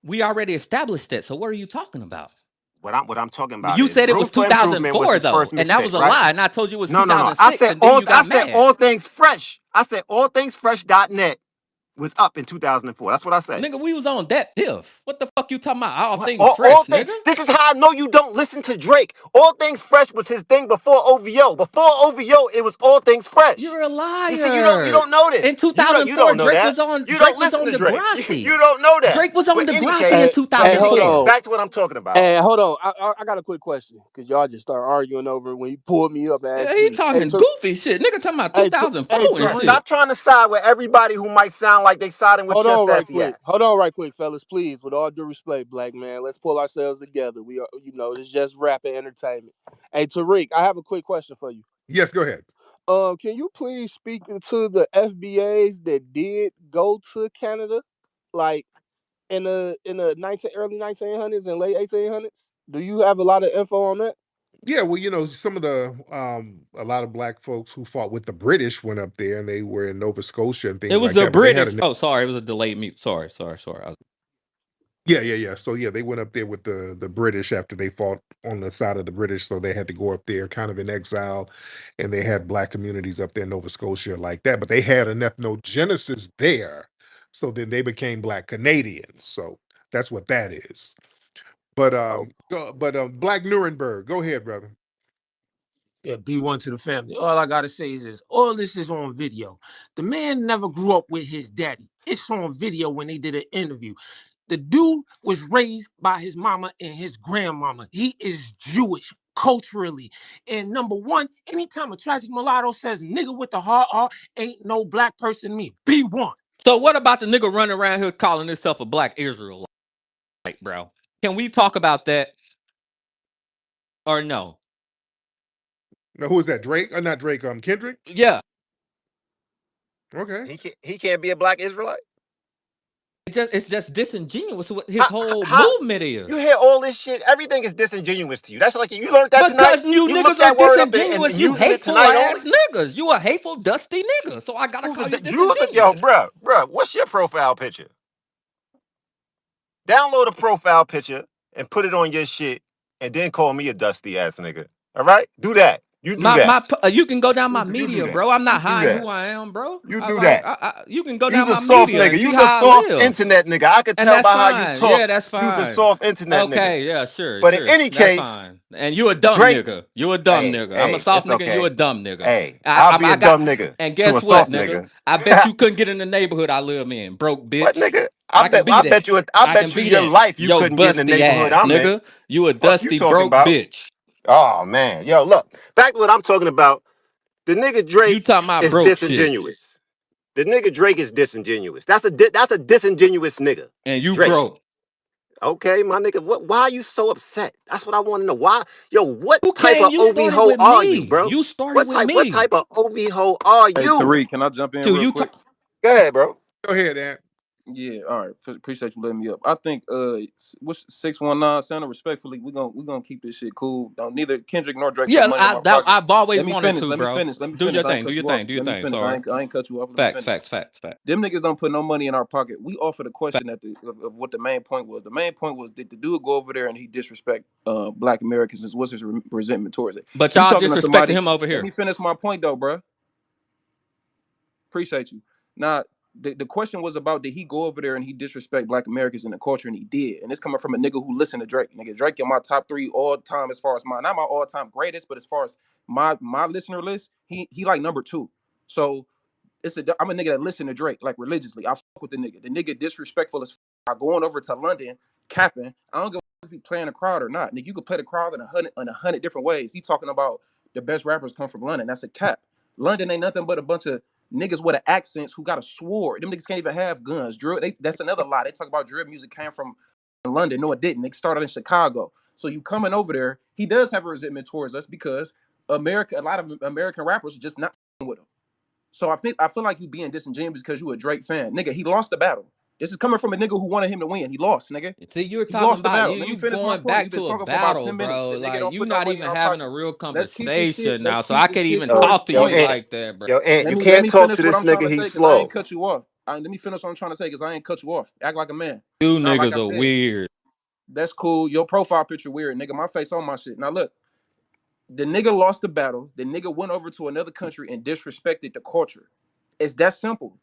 We already established that. So what are you talking about? What I'm talking about You is said it Room was for Improvement was 2004 his first though, and that mixtape, was a right? lie. And I told you it was No. I 2006, said and then you I got said mad. all things fresh. I said all things fresh.net. was up in 2004. That's what I say. Nigga, we was on that piff. What the fuck you talking about? All What? things fresh, Things. nigga. This is how I know you don't listen to Drake. All Things Fresh was his thing before OVO. Before OVO, it was All Things Fresh. You're a You see, you don't liar. know this. In You 2004, don't know Drake that. was on You don't listen to Drake. Degrassi. You don't know that. Drake was on But any Degrassi case, in Hold 2004. on. back to what I'm talking about. Hey, hold on. I got a quick question because y'all just start arguing over when you pulled me up and Yeah, asked he me. talking goofy shit. Nigga talking about Hey, 2004 and Tariq. shit. Stop trying to side with everybody who might sound like they siding with Hold your on right sassy quick. ass. Fellas. Please, with all due respect, black man, let's pull ourselves together. We are, it's just rap and entertainment. Hey, Tariq, I have a quick question for you. Yes, go ahead. Can you please speak to the FBAs that did go to Canada, like in the early 1900s and late 1800s? Do you have a lot of info on that? Yeah, well, some of the a lot of black folks who fought with the British went up there, and they were in Nova Scotia and It things was like the that. But they had British. a Oh, sorry, it was a delayed mute. Sorry. yeah. So yeah, they went up there with the British after they fought on the side of the British, so they had to go up there kind of in exile, and they had black communities up there in Nova Scotia like that. But they had an ethnogenesis there, so then they became Black Canadians. So that's what that is. But Oh, Black Nuremberg, go ahead, brother. yeah, B1 to the family. All I gotta say is this: all this is on video. The man never grew up with his daddy. It's on video when they did an interview. The dude was raised by his mama and his grandmama. He is Jewish culturally. And number one, anytime a tragic mulatto says nigga with the hard R, ain't no black person to me. B1. So what about the nigga running around here calling himself a black Israelite, bro? Can we talk about that or no? Now, who is that? Drake? Not Drake. Kendrick. Yeah. Okay. He can't be a black Israelite. It's just disingenuous what his whole How movement you is. hear all this shit? Everything is disingenuous to you. That's like you learned that tonight. Because you You niggas looked are that word up and disingenuous, you using it hateful tonight only. ass niggas. You a hateful, dusty nigga. So I gotta call you Yo, disingenuous. bruh, what's your profile picture? Download a profile picture and put it on your shit, and then call me a dusty ass nigga. All right, do that. You do that. You can go down my You do media, that. bro. I'm You not do hiding that. who I am, bro. You do that. You can go You's down a my soft media and nigga. see You's a how I soft live. internet nigga. I could And tell that's by how you fine. talk. Yeah, that's You's a fine. soft internet nigga. Okay, yeah, sure. But in any That's case, fine. And you a dumb Drake. nigga. You a dumb nigga. I'm a soft It's nigga and you a okay. dumb nigga. Hey, I'll be I a got, dumb nigga and to a guess what, soft nigga? nigga. I bet you couldn't get in the neighborhood I live in, broke What bitch. nigga? I can be that. I I can bet you be your that. life you Yo, couldn't get in the busty neighborhood ass I'm in. nigga. You a Fuck you dusty talking broke about? bitch. Oh man, yo, look back to what I'm talking about. The nigga You Drake talking about is broke shit. disingenuous. The nigga Drake is disingenuous. That's a disingenuous nigga. And you Drake. broke. Okay, my nigga. Why are you so upset? That's what I want to know. Why, yo, what Who type came? of You OV started hoe with are you, me. bro? You started with What me. type of OV hoe are Hey, you? Tariq, can I jump in Till real you quick? talk. Go ahead, bro. Go ahead, Ant. Yeah, all right. Appreciate you letting me up. I think what's 619 Santa, respectfully, we're gonna keep this shit cool. Neither Kendrick nor Drake put Yeah, money in my pocket. I've always Let me wanted finish. to, Let me bro. finish. Let me Do finish. your I ain't thing. Do cut your you off. thing. Do your Let me thing. finish. Sorry. I ain't cut you off. Let me Facts. finish. Facts. Facts. Facts. Them niggas don't put no money in our pocket. We offered a Facts. question of what the main point was. The main point was, did the dude go over there and he disrespect Black Americans? What's his resentment towards it? But You y'all talking to disrespected somebody? him over Let me here. finish my point though, bro. Appreciate you. Now, the question was about, did he go over there and he disrespect Black Americans in the culture, and he did. And it's coming from a nigga who listened to Drake. Nigga, Drake in my top 3 all time as far as not my all time greatest, but as far as my listener list, he like number 2. So I'm a nigga that listen to Drake like religiously. I fuck with the nigga. The nigga disrespectful as fuck. Going over to London, capping. I don't give a if he playing a crowd or not. Nigga, you could play the crowd in a hundred different ways. He talking about the best rappers come from London. That's a cap. London ain't nothing but a bunch of niggas with an accents who got a sword. Them niggas can't even have guns. That's another lie. They talk about drill music came from London. No, it didn't. It started in Chicago. So you coming over there, he does have a resentment towards us because a lot of American rappers are just not with him. So I feel like you being disingenuous because you a Drake fan. Nigga, he lost the battle. This is coming from a nigga who wanted him to win. He lost, nigga. See, you're He talking lost the about battle. you. Let me You finish my going point. back You've been to a talking for about battle, 10 minutes. bro. The nigga Like don't you put no not money in even our having pocket. a real Let's keep this shit. conversation Let's now. So keep I this can't shit even cool. talk to Yo, you Point. Ant, like that, bro. yo, Ant, you Let can't me talk finish to what this I'm trying nigga. to say He's because I ain't slow. cut you off. Let me finish what I'm trying to say because I ain't cut you off. Act like a man. You Now, like I niggas are said, weird. that's cool. Your profile picture weird, nigga. My face on my shit. Now look, the nigga lost the battle. The nigga went over to another country and disrespected the culture. It's that simple.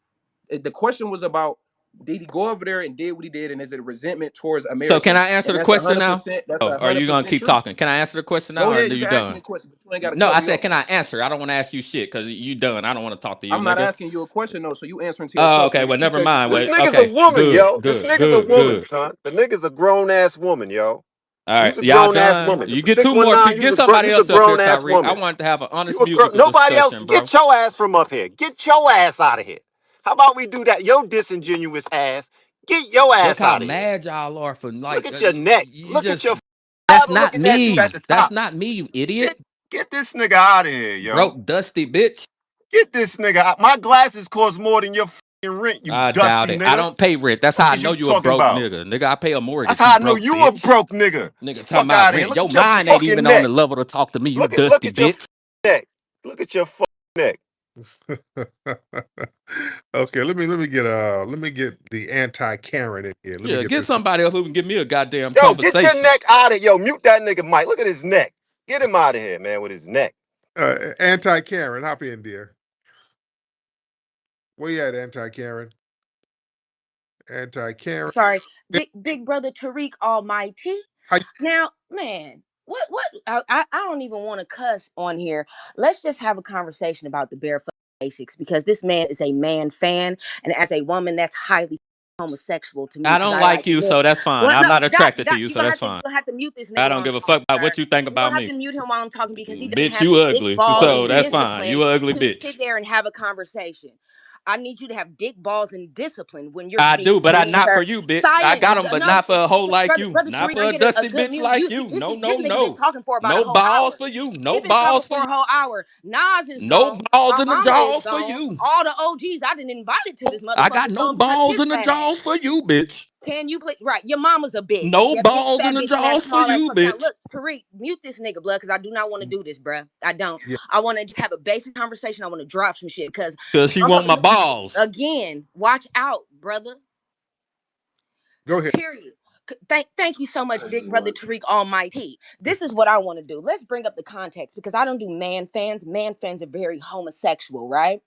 The question was about, did he go over there and did what he did, and is it a resentment towards So can Americans? I answer And the that's question now? 100%. That's Oh, are you gonna 100% keep true. talking? Can I answer the question now, Go or are ahead, you you can ask me done? a question, but you ain't got to No, cut I me said, off. can I answer? I don't want to ask you shit because you done. I don't want to talk to you, I'm not nigga. asking you a question though, so you answering to Oh, yourself. So okay. Well, never appreciate you mind. for This Wait. it. nigga's a Okay. woman, Good. yo. This Good. nigga's a Good. woman, Good. son. The nigga's a grown ass woman, yo. All right, You's a y'all grown ass done. woman. You get two more 619, people. Get somebody you's a else up here, grown ass Tariq. I woman. wanted to have an honest You a girl. musical Nobody else. discussion, Get bro. your ass from up here. Get your ass out of here. How about we do that? Your disingenuous ass. Get your Look ass how out of here. mad y'all are for Look like at your neck. you Look at your. just. That's Look not at that dude at me. the That's top. not me, you idiot. Get this nigga out of here, yo. Broke, dusty bitch. Get this nigga out. My glasses cost more than your fucking rent, you I doubt dusty it. I nigga. don't pay rent. That's how Fuck I is know you you a talking broke about? nigga. Nigga, I pay a That's mortgage. You how I know broke you a bitch. broke nigga. Nigga, talking Fuck about out of here. rent. Look Your at your mind ain't fucking even on neck. the level to talk to me. You Look dusty at your bitch. neck. Look at your fucking neck. Okay, let me get the anti-Karen in here. Let me Yeah, get get this. somebody else who can give me a goddamn Yo, get your conversation. neck out of yo. Mute that nigga Mike. Look at his neck. Get him out of here, man, with his neck. Anti-Karen, hop in, dear. Where you at, anti-Karen? Anti-Karen. Sorry, Yeah, big brother Tariq Almighty. how you- Now, man, what? I don't even want to cuss on here. Let's just have a conversation about the barefoot basics because this man is a man fan, and as a woman, that's highly homosexual to me I because don't I like like you, men. so that's fine. Well, I'm no, not Doc, attracted to you, you're so gonna that's have to fine. mute this I nigga don't while I'm give a talking, fuck about sir. what you think You're gonna about have me. to mute him while I'm talking because he doesn't Bitch, have you the dick ugly. balls So and that's fine. discipline You a ugly to bitch. sit there and have a conversation. I need you to have dick balls and discipline when you're I do, speaking but to I me, not sir. for you, bitch. I Silence. got them, but No, not for a hoe like you. brother Not Tariq, for I a get a dusty good bitch mute. like you. This No, this no, nigga been no. talking for about a No whole balls hour. for you. He No been talking balls for for you. a whole hour. Nas is No gone. balls My in the mama is jaws for gone. you. All the OGs I didn't invite to this I got motherfucker's no gone because balls his in the fat jaws ass. for you, bitch. Can you play right? Your mama's a bitch. No That big balls in fat the bitch in that jaws for small ass you, fucking house. bitch. Look, Tariq, mute this nigga, blood, because I do not want to do this, bruh. I don't. yeah, I want to just have a basic conversation. I want to drop some shit because Cause she want my motherfucker, balls. again, watch out, brother. go ahead. Period. Thank you so much, big brother Tariq Almighty. This is what I want to do. Let's bring up the context because I don't do man fans. Man fans are very homosexual, right?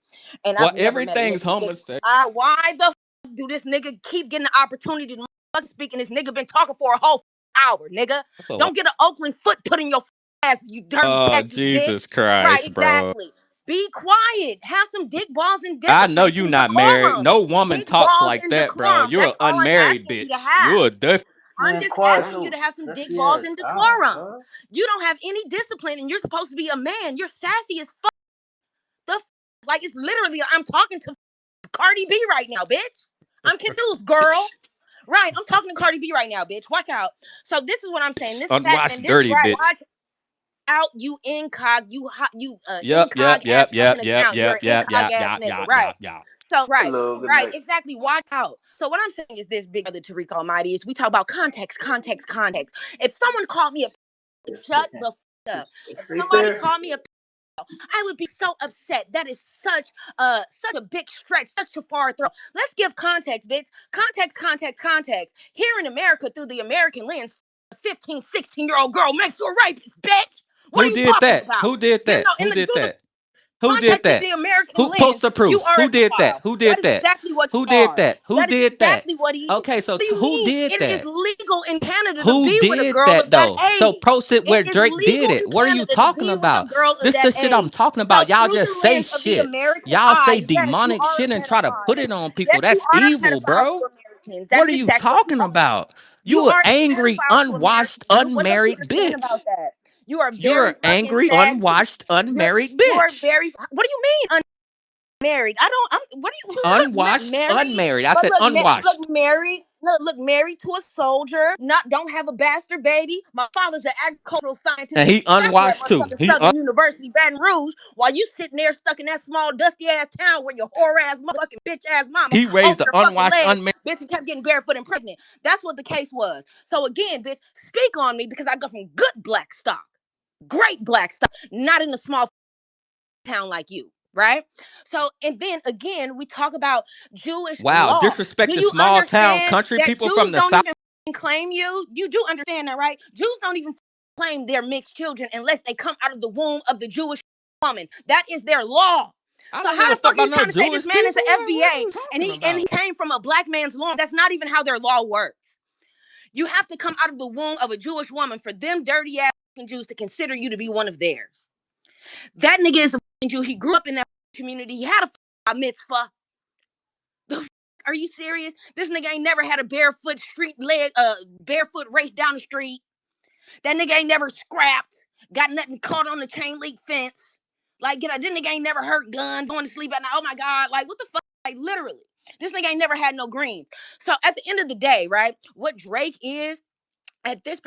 And Well, I've never met a everything's nigga who gets. homosexual. Why the do this nigga keep getting the opportunity to speak? And this nigga been talking for a whole hour, nigga. So, Don't get an Oakland foot put in your ass, you dirty Texas bitch. Jesus Right, Christ, bro. exactly. Be quiet. Have some dick balls and I know discipline, you some not married. decorum. No woman Dick talks balls like and that, bro. decorum. You're an That's all I'm unmarried asking you to bitch. have. You're a diff. I'm just asking you to have some dick balls and decorum. You don't have any discipline and you're supposed to be a man. You're sassy as fuck. Like it's literally, I'm talking to Cardi B right now, bitch. I'm confused, girl. Right, I'm talking to Cardi B right now, bitch. Watch out. So this is what I'm saying. This fat man, Unwashed, this dirty right, bitch. watch out, you incog, you Yep, incog yep, ass yep, fucking yep, yep, account. You're yep, an yep, incog yep, ass yep, nigga, yep, right? yep, yep. So right, exactly. Watch out. So what I'm saying is this, big brother Tariq Almighty, is we talk about context, context, context. If someone called me a shut the up. If somebody called me a I would be so upset. That is such a big stretch, such a far throw. Let's give context, bitch. Context, context, context. Here in America, through the American lens, a 15, 16-year-old girl makes you a rapist, bitch. What are Who you did talking that? about? Who did You that? know, Who did through the that? Who did context of that? the American Who post lens, the you proof? are a Who did that? pedophile. Who That did is that? exactly what you Who did are. that? Who That is did that? exactly what he is. Okay, so What do you who mean? did It is that? legal in Canada to Who be with a did girl that of that though? So age. post it It where is Drake did legal in it. What are you Canada to talking be with a about? girl of This that the shit I'm age. talking So about. Y'all through just the say lens of the shit. American Y'all say eye, yes, you demonic are a shit and try to put pedophile. it on people. Yes, you That's are a evil, pedophile to bro. Americans. What That's are you exactly what you talking are. about? You You an are a angry, pedophile to unwashed, Americans. What don't you unmarried understand bitch. about that? You are You're very an fucking angry, sassy. unwashed, unmarried You are bitch. very. What do you mean unmarried? I'm. What do you? Not Unwashed, married. unmarried. I But said look, unwashed. married. Look, married to a soldier. Not don't have a bastard baby. My father's an agricultural scientist And and he professor at unwashed too. motherfucking Southern University, Baton Rouge. While you sitting there stuck in that small dusty ass town where your whore ass motherfucking bitch ass mama He over raised an your fucking unwashed, legs, unmarried. bitch, and kept getting barefoot and pregnant. That's what the case was. So again, bitch, speak on me because I go from good black stock, great black stock, not in a small town like you, right? So, and then again, we talk about Jewish Wow, law. Do disrespecting you small town understand country that people from Jews the don't south. even claim you? You do understand that, right? Jews don't even claim their mixed children unless they come out of the womb of the Jewish woman. That is their law. I So don't give how a the fuck fuck are about you no trying to say this Jewish man is people. an What are FBA you and talking he about? came from a black man's loin? That's not even how their law works. You have to come out of the womb of a Jewish woman for them dirty ass Jews to consider you to be one of theirs. That nigga is a Jew. He grew up in that community. He had a mitzvah. Are you serious? This nigga ain't never had a barefoot barefoot race down the street. That nigga ain't never scrapped. Got nothing caught on the chain link fence. Like, this nigga ain't never hurt guns, going to sleep at night. Oh my God. Like, what the fuck? Like, literally. This nigga ain't never had no greens. So at the end of the day, right, what Drake is at this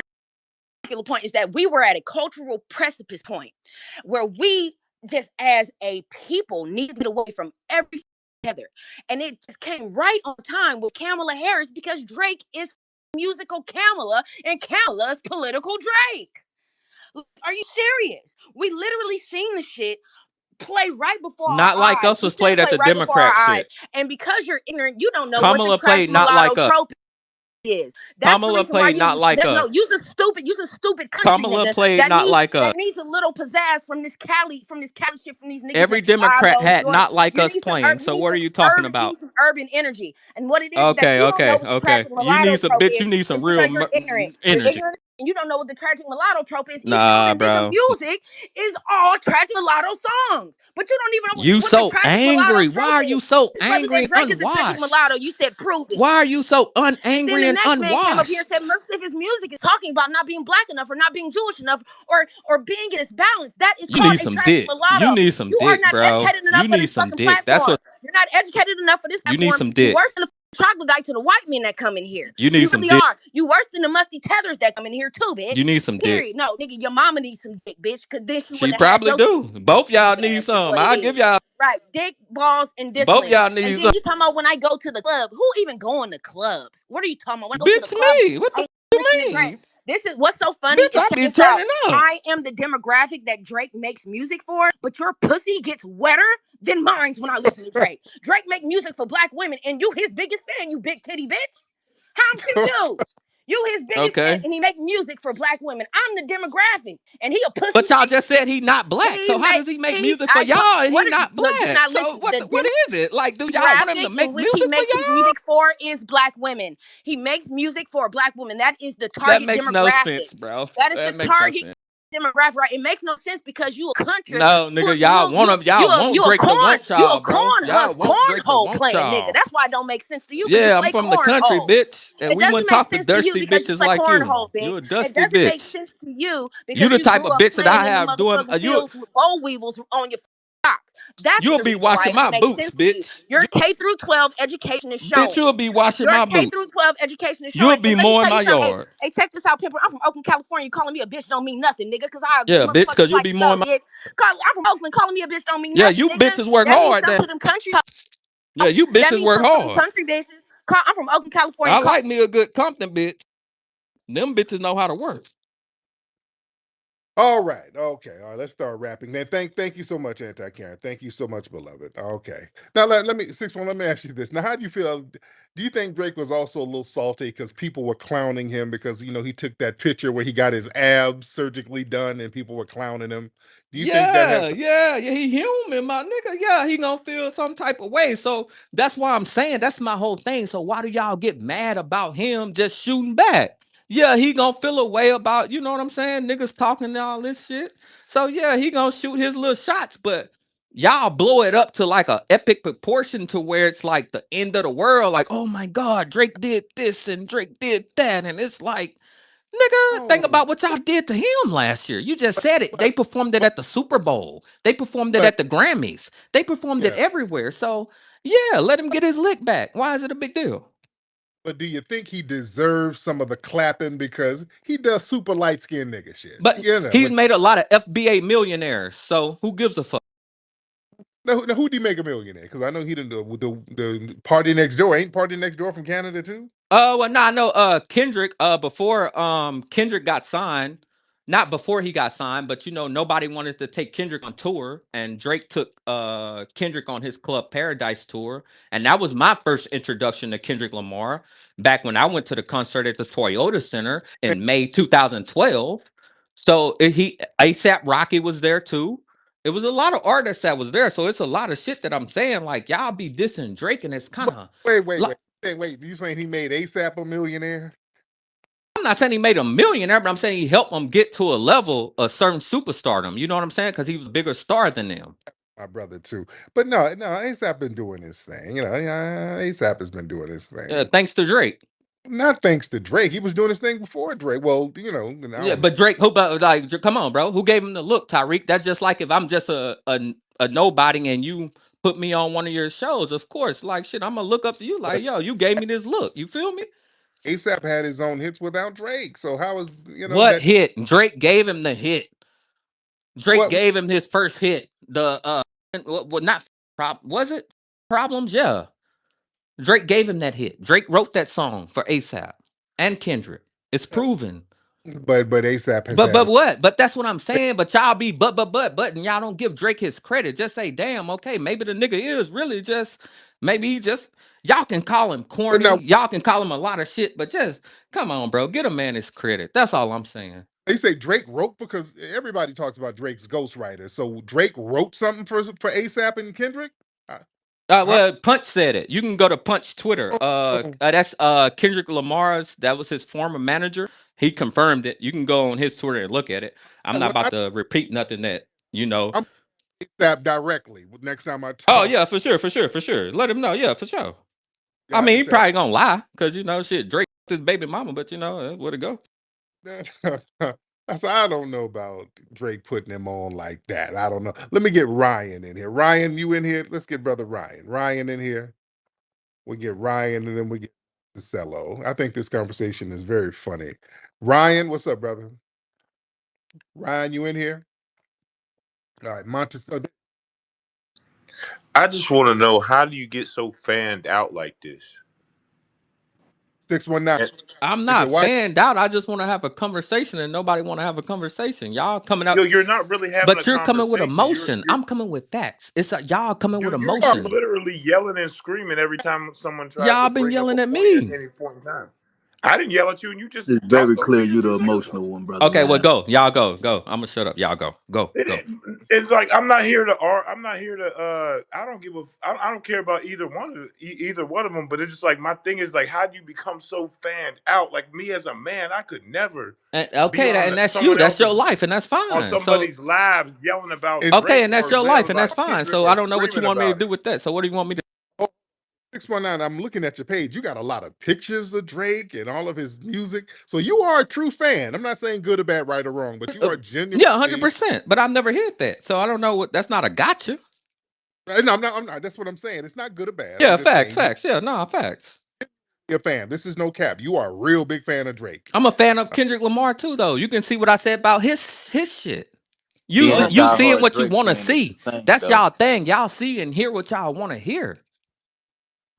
particular point is that we were at a cultural precipice point where we just as a people need to get away from every other. And it just came right on time with Kamala Harris because Drake is musical Kamala and Kamala is political Drake. Are you serious? We literally seen the shit play right before our Not like eyes. us We was seen it played at play the right before our Democrat eyes. shit. And because you're ignorant, you don't know what the Kamala trash played not mulatto like us. trope is. That's the Kamala reason why played not like us. use a stupid country Kamala nigga played not like us. that needs a little pizzazz from this Cali shit from these niggas in Every Democrat Chicago, New had York. not like us playing. So what are you talking You about? need some urban energy. And what it is that Okay, you don't know okay, what the okay. tragic You mulatto need some trope bitch. You need some is real because you're ignorant. You're energy. ignorant and you don't know what the tragic mulatto trope is, even though Nah, the nigga bro. music is all tragic mulatto songs. But you don't even know You what the so tragic mulatto angry. Why trope are is. you so This brother angry said and Drake is a tragic unwashed? mulatto. You said prove it. Why are you so Then unangry the and next man came up here and unwashed? said most of his music is talking about not being black enough or not being Jewish enough or being in its balance. That is You called need a some tragic dick. You mulatto. need some You are dick, not bro. educated You enough for need this some fucking dick. That's platform. what You're not educated enough for this you need platform. some You dick. worse than the troglodytes and the white men that come in here. You need You some really dick. are. You worse than the musty tethers that come in here too, bitch. You need some dick. Period. No, nigga, your mama needs some dick, bitch, because then she She wouldn't have had probably your do. Both y'all stupid need ass is some. what it I'll give is. y'all Right. Dick, balls, and both discipline. y'all And need then some. you talking about when I go to the club. Who even going to clubs? What are you talking about? When I go to the Bitch club, me. What the I'm f- you listening to Drake. mean? This is what's so funny Bitch, is I check be this out. turning up. I am the demographic that Drake makes music for, but your pussy gets wetter than mine's when I listen to Drake. Drake make music for black women, and you his biggest fan, you big titty bitch. I'm confused. You his biggest fan, Okay. and he make music for black women. I'm the demographic, and he a pussy. But y'all just said he not black. He So how make does he make he music for I y'all and he what not look, did you black? not So listen? what The what is it? Like, do y'all want him to demographic make in which he music for makes his y'all? music for is black women. He makes music for black women. That is the That target makes no demographic. sense, bro. That is the That makes no target sense. demographic, right? It makes no sense because you a country, No, nigga, y'all want him. Y'all want Drake to want you a y'all, bro. Y'all want Drake to cornhole want playing nigga. y'all. That's why it don't make sense to you because you Yeah, I'm play from the country, cornhole. bitch. And It we doesn't wouldn't make talk to sense to you thirsty because you bitches play like you. cornhole, You bitch. a It dusty doesn't make bitch. sense to you You because the you type grew of up bitch that I playing in the have doing motherfucking you fields with boll weevils on your socks. That's you'll the be reason why washing it don't my make boots, sense to you. bitch. Your K through 12 education is Bitch, showing. you'll be washing Your my K boots. through 12 education is You'll showing. be And let me mowing tell you my something. Hey, yard. hey, check this out, Pipper. I'm from Oakland, California. You calling me a bitch don't mean nothing, nigga, because I Yeah, bitch, motherfucking cause you'll like be you know, mowing my bitch. I'm from Oakland. Calling me a bitch don't mean Yeah, nothing, you nigga. bitches work That means hard something then. to them country. Yeah, you That bitches means work something to them hard. country bitches. I'm from Oakland, California. I like me a good Compton bitch. Them bitches know how to work. All right. Okay. All right. Let's start wrapping. Then thank you so much, AntiCaren. Thank you so much, beloved. Okay. Now let me 6 1. Let me ask you this. Now, how do you feel? Do you think Drake was also a little salty because people were clowning him because he took that picture where he got his abs surgically done and people were clowning him? Do you think that has? Yeah, he human, my nigga. Yeah, he gonna feel some type of way. So that's why I'm saying that's my whole thing. So why do y'all get mad about him just shooting back? Yeah, he gonna feel a way about, you know what I'm saying? Niggas talking all this shit. So yeah, he gonna shoot his little shots, but y'all blow it up to like a epic proportion to where it's like the end of the world. Like, oh my God, Drake did this and Drake did that. And it's like, nigga, think Oh, about what y'all did to him last year. You just said it. They performed it at the Super Bowl. They performed it but at the Grammys. They performed it yeah. everywhere. So yeah, let him get his lick back. Why is it a big deal? But do you think he deserves some of the clapping because he does super light skinned nigga shit? But he's But made a lot of FBA millionaires. So who gives a fuck? now who did he make a millionaire? Because I know he didn't do the Party Next Door. Ain't Party Next Door from Canada too? Well, no, I know Kendrick, before Kendrick got signed, not before he got signed, but nobody wanted to take Kendrick on tour, and Drake took Kendrick on his Club Paradise tour, and that was my first introduction to Kendrick Lamar back when I went to the concert at the Toyota Center in May 2012. So he ASAP Rocky was there too. It was a lot of artists that was there, so it's a lot of shit that I'm saying. Like y'all be dissing Drake, and it's kind of Wait. You saying he made ASAP a millionaire? I'm not saying he made a millionaire, but I'm saying he helped him get to a level, a certain superstardom. You know what I'm saying? Because he was a bigger star than them. My brother too, but no, ASAP been doing his thing. ASAP has been doing his thing. Thanks to Drake. Not thanks to Drake. He was doing his thing before Drake. Well, Yeah, but Drake, who like, come on, bro, who gave him the look, Tariq? That's just like if I'm just a nobody and you put me on one of your shows. Of course, like shit, I'm gonna look up to you, like, yo, you gave me this look. You feel me? ASAP had his own hits without Drake. So how is what that hit? Drake gave him the hit. Drake what gave him his first hit. The not was it Problems? Yeah. Drake gave him that hit. Drake wrote that song for ASAP and Kendrick. It's proven. But ASAP has But what? But that's what I'm saying. But y'all be but and y'all don't give Drake his credit. Just say, damn, okay, maybe the nigga is really just maybe he just y'all can call him corny. now Y'all can call him a lot of shit, but just come on, bro. Get a man his credit. That's all I'm saying. they say Drake wrote, because everybody talks about Drake's ghostwriter. So Drake wrote something for ASAP and Kendrick? Well, Punch said it. You can go to Punch Twitter. That's Kendrick Lamar's. That was his former manager. He confirmed it. You can go on his Twitter and look at it. I'm not about to repeat nothing that I'm ASAP directly next time I talk. Oh yeah, for sure. Let him know. Yeah, for sure. I mean, he probably gonna lie because shit. Drake his baby mama, but where to go? I don't know about Drake putting him on like that. I don't know. Let me get Ryan in here. Ryan, you in here? Let's get brother Ryan. Ryan in here. We get Ryan, and then we get Cello. I think this conversation is very funny. Ryan, what's up, brother? Ryan, you in here? All right, Monticello. I just want to know, how do you get so fanned out like this? 619. I'm not fanned out. I just want to have a conversation, and nobody want to have a conversation. Y'all coming out. Yo, you're not really having. But you're coming with emotion. I'm coming with facts. It's y'all coming with emotion. You're literally yelling and screaming every time someone tries. Y'all been yelling at me at any point in time. I didn't yell at you, and you just. It's very clear you're the emotional one, brother. Okay, well, go. Y'all go. I'm gonna shut up. Y'all go. Go. It's like I'm not here to. I don't give a. I don't care about either one of them. But it's just like, my thing is like, how do you become so fanned out? Like, me as a man, I could never. Okay, and that's you. That's your life, and that's fine. On somebody's live yelling about. Okay, and that's your life, and that's fine. So I don't know what you want me to do with that. So what do you want me to? 619, I'm looking at your page. You got a lot of pictures of Drake and all of his music. So you are a true fan. I'm not saying good or bad, right or wrong, but you are genuine. Yeah, 100%. But I've never heard that. So I don't know what. That's not a gotcha. No, I'm not. That's what I'm saying. It's not good or bad. Yeah, facts. Yeah, no, facts. You're a fan. This is no cap. You are a real big fan of Drake. I'm a fan of Kendrick Lamar too, though. You can see what I said about his shit. You seeing what you want to see. That's y'all thing. Y'all see and hear what y'all want to hear.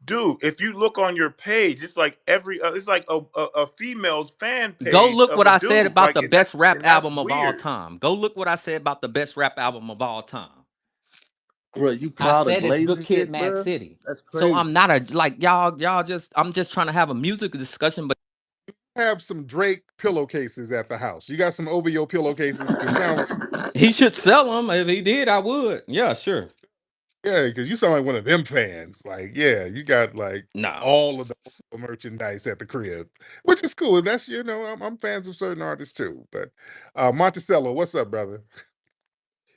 Dude, if you look on your page, it's like it's like a female's fan page. Go look what I said about the best rap album of all time. Go look what I said about the best rap album of all time. Bro, you proud of it's Good Kid, Mad City. That's crazy. So I'm not I'm just trying to have a music discussion, but you have some Drake pillowcases at the house. You got some OVO pillowcases. He should sell them. If he did, I would. Yeah, sure. Yeah, because you sound like one of them fans. Like, yeah, you got like all of the merchandise at the crib, which is cool. That's I'm fans of certain artists too. But Monticello, what's up, brother?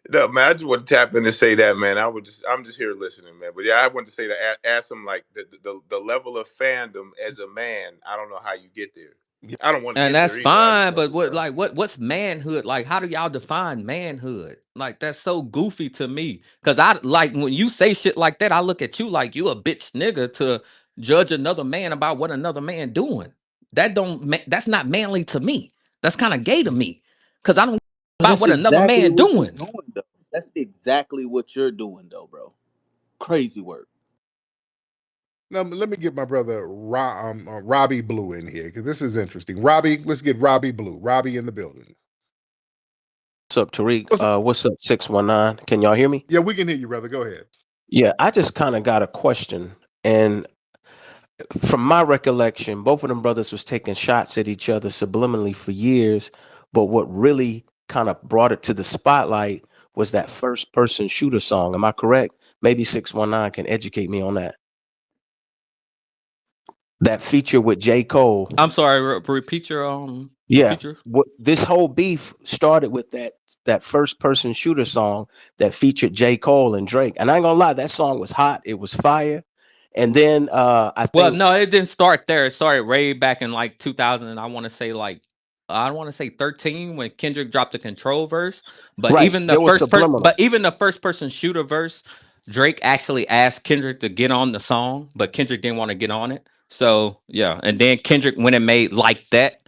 No, man, I just want to tap in and say that, man. I'm just here listening, man. But yeah, I want to say that, ask him like the level of fandom as a man. I don't know how you get there. I don't want to. And that's fine, but what's manhood? Like, how do y'all define manhood? Like, that's so goofy to me. Cause I like when you say shit like that, I look at you like you a bitch nigga to judge another man about what another man doing. That's not manly to me. That's kind of gay to me. Cause I don't about what another man doing. That's exactly what you're doing, though, bro. Crazy work. Now, let me get my brother Robbie Blue in here, because this is interesting. Robbie, let's get Robbie Blue. Robbie in the building. What's up, Tariq? What's up, 619? Can y'all hear me? Yeah, we can hear you, brother. Go ahead. Yeah, I just kind of got a question. And from my recollection, both of them brothers was taking shots at each other subliminally for years. But what really kind of brought it to the spotlight was that first person shooter song. Am I correct? Maybe 619 can educate me on that. That feature with J. Cole. I'm sorry, repeat your Yeah, what this whole beef started with that first person shooter song that featured J. Cole and Drake. And I ain't gonna lie, that song was hot. It was fire. And then I Well, think no, it didn't start there. It started way back in like 2000, and I want to say 13 when Kendrick dropped the Control verse. But right, even the there was but subliminal. even the first person shooter verse, Drake actually asked Kendrick to get on the song, but Kendrick didn't want to get on it. So yeah, and then Kendrick went and made Like That,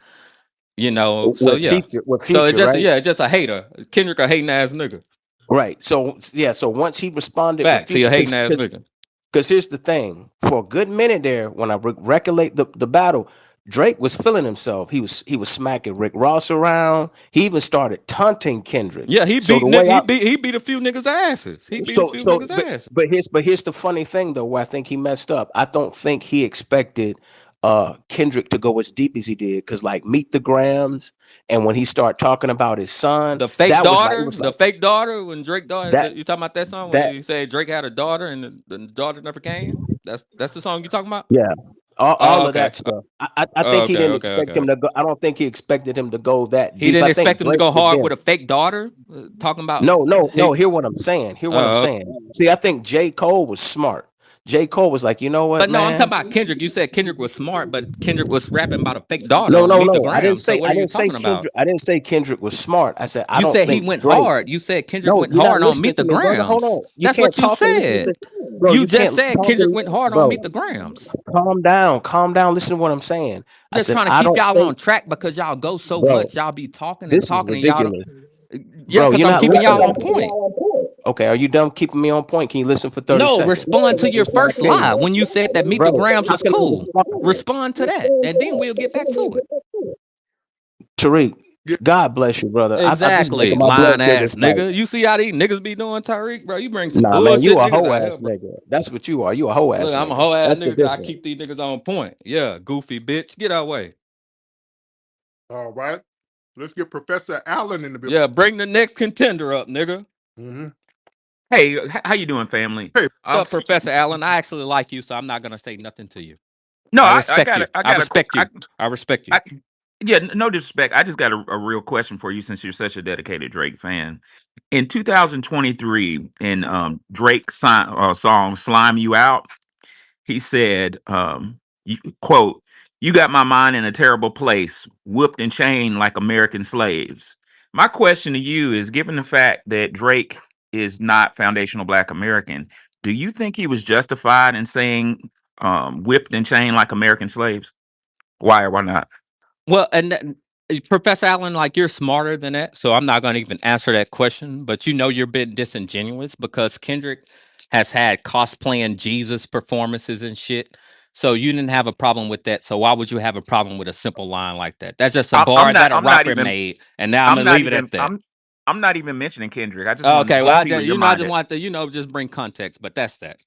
So yeah, With so it feature, just right? yeah, it's just a hater. Kendrick a hating ass nigga. Right. So yeah, so once he responded with Facts, he a feature, hating ass nigga. because here's the thing: for a good minute there, when I recollect the battle, Drake was feeling himself. He was smacking Rick Ross around. He even started taunting Kendrick. Yeah, he So beat the way nigga. I He beat a few niggas asses. He beat a so few so niggas asses. here's the funny thing though, where I think he messed up. I don't think he expected Kendrick to go as deep as he did, because like Meet the Grams, and when he started talking about his son, The fake that was like, it daughter, was like when Drake daughter, that you talking about that song when that you say Drake had a daughter and the daughter never came? That's the song you talking about? yeah. All Oh, of okay. that stuff. I think he didn't expect Okay. him to go. I don't think he expected him to go that He deep. didn't I think expect him to Drake, go hard again. with a fake daughter. Talking about No. he. Hear what I'm saying. Uh, See, I think J. Cole was smart. J. Cole was like, you know what, but no, I'm man? talking about Kendrick. You said Kendrick was smart, but Kendrick was rapping about a fake daughter No, on no, Meet the no. Gram. So what are you talking about? I didn't say Kendrick was smart. I said I You don't said he think went Drake. hard. You said Kendrick No, went you're not hard on listening Meet to the me, brother. Hold Grams. on. You That's can't what you talk and listen said. to, bro. You You just can't said talk Kendrick and, went hard on bro. Meet the Grams. Calm down. Listen to what I'm saying. I Just said trying to I keep don't y'all think, on track because y'all go so bro. much. Y'all be talking and This is talking and y'all don't. ridiculous. Yeah, Bro, because you're I'm not keeping y'all listening. on point. Okay, are you done keeping me on point? Can you listen for 30 No, seconds? respond to your That's my first opinion. lie when you said that Meet the Bro, Grams how was can I cool. respond? Respond to that, and then we'll get back to it. Tariq, Yeah. God bless you, brother. This is Exactly, making my blood lying sugar ass spike. nigga. You see how these niggas be doing, Tariq, bro? You bring some Nah, man, you bullshit a niggas hoe out here, ass bro. nigga. That's what you are. You a hoe ass Look, I'm a nigga. whole ass That's the nigga 'cause I difference. keep these niggas on point. Yeah, goofy bitch, get our way. All right. Let's get Professor Allen in the building. Yeah, bring the next contender up, nigga. Mm-hmm. Hey, how you doing, family? Hey, Yeah, Professor Allen, I actually like you, so I'm not gonna say nothing to you. no, I I respect got you. it. I I got a, respect you. I respect you. I, yeah, no disrespect. I just got a real question for you since you're such a dedicated Drake fan. In 2023, in song "Slime You Out," he said, quote, "You got my mind in a terrible place, whooped and chained like American slaves." My question to you is, given the fact that Drake is not foundational Black American, do you think he was justified in saying whipped and chained like American slaves? Why or why not? Well, Professor Allen, like you're smarter than that, so I'm not going to even answer that question. But you're being disingenuous because Kendrick has had cosplaying Jesus performances and shit. So you didn't have a problem with that. So why would you have a problem with a simple line like that? That's just a I'm bar not. that a I'm not rapper even. made, and now I'm I'm gonna not leave it even. at that. I'm not even mentioning Kendrick. I just want Okay, to well, see where your I mind just at. want to just bring context, but that's that.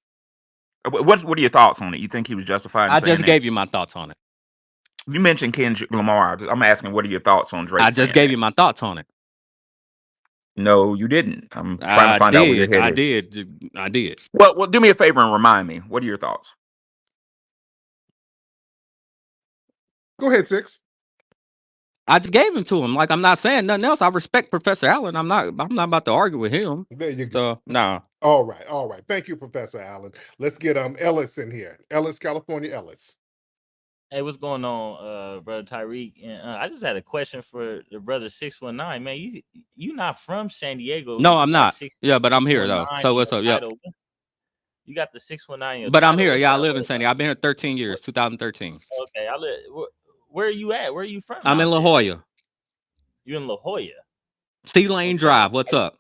What are your thoughts on it? You think he was justified in I saying just that? gave you my thoughts on it. You mentioned Kendrick Lamar. I'm asking, what are your thoughts on I Drake just saying gave that? you my thoughts on it. No, you didn't. I'm trying to I find out where your did. head I is. did. I did. Well, do me a favor and remind me. What are your thoughts? go ahead, Six. I just gave him to him. Like I'm not saying nothing else. I respect Professor Allen. I'm not about to argue with him. There you go. So no. All right. Thank you, Professor Allen. Let's get Ellis in here. Ellis, California, Ellis. Hey, what's going on, brother Tariq? And I just had a question for the brother 619. Man, you not from San Diego, No, but you I'm got not. Yeah, but I'm here 619 though. So in what's your up? Yep. title. You got the 619 in your But I'm title. here. What's Yeah, I that live all in San about? Diego. I've been here 13 years, 2013. Okay, I live. Where are you at? Where are you from I'm in out La there? Jolla. You in La Jolla? Sea Lane Okay. Drive. What's up?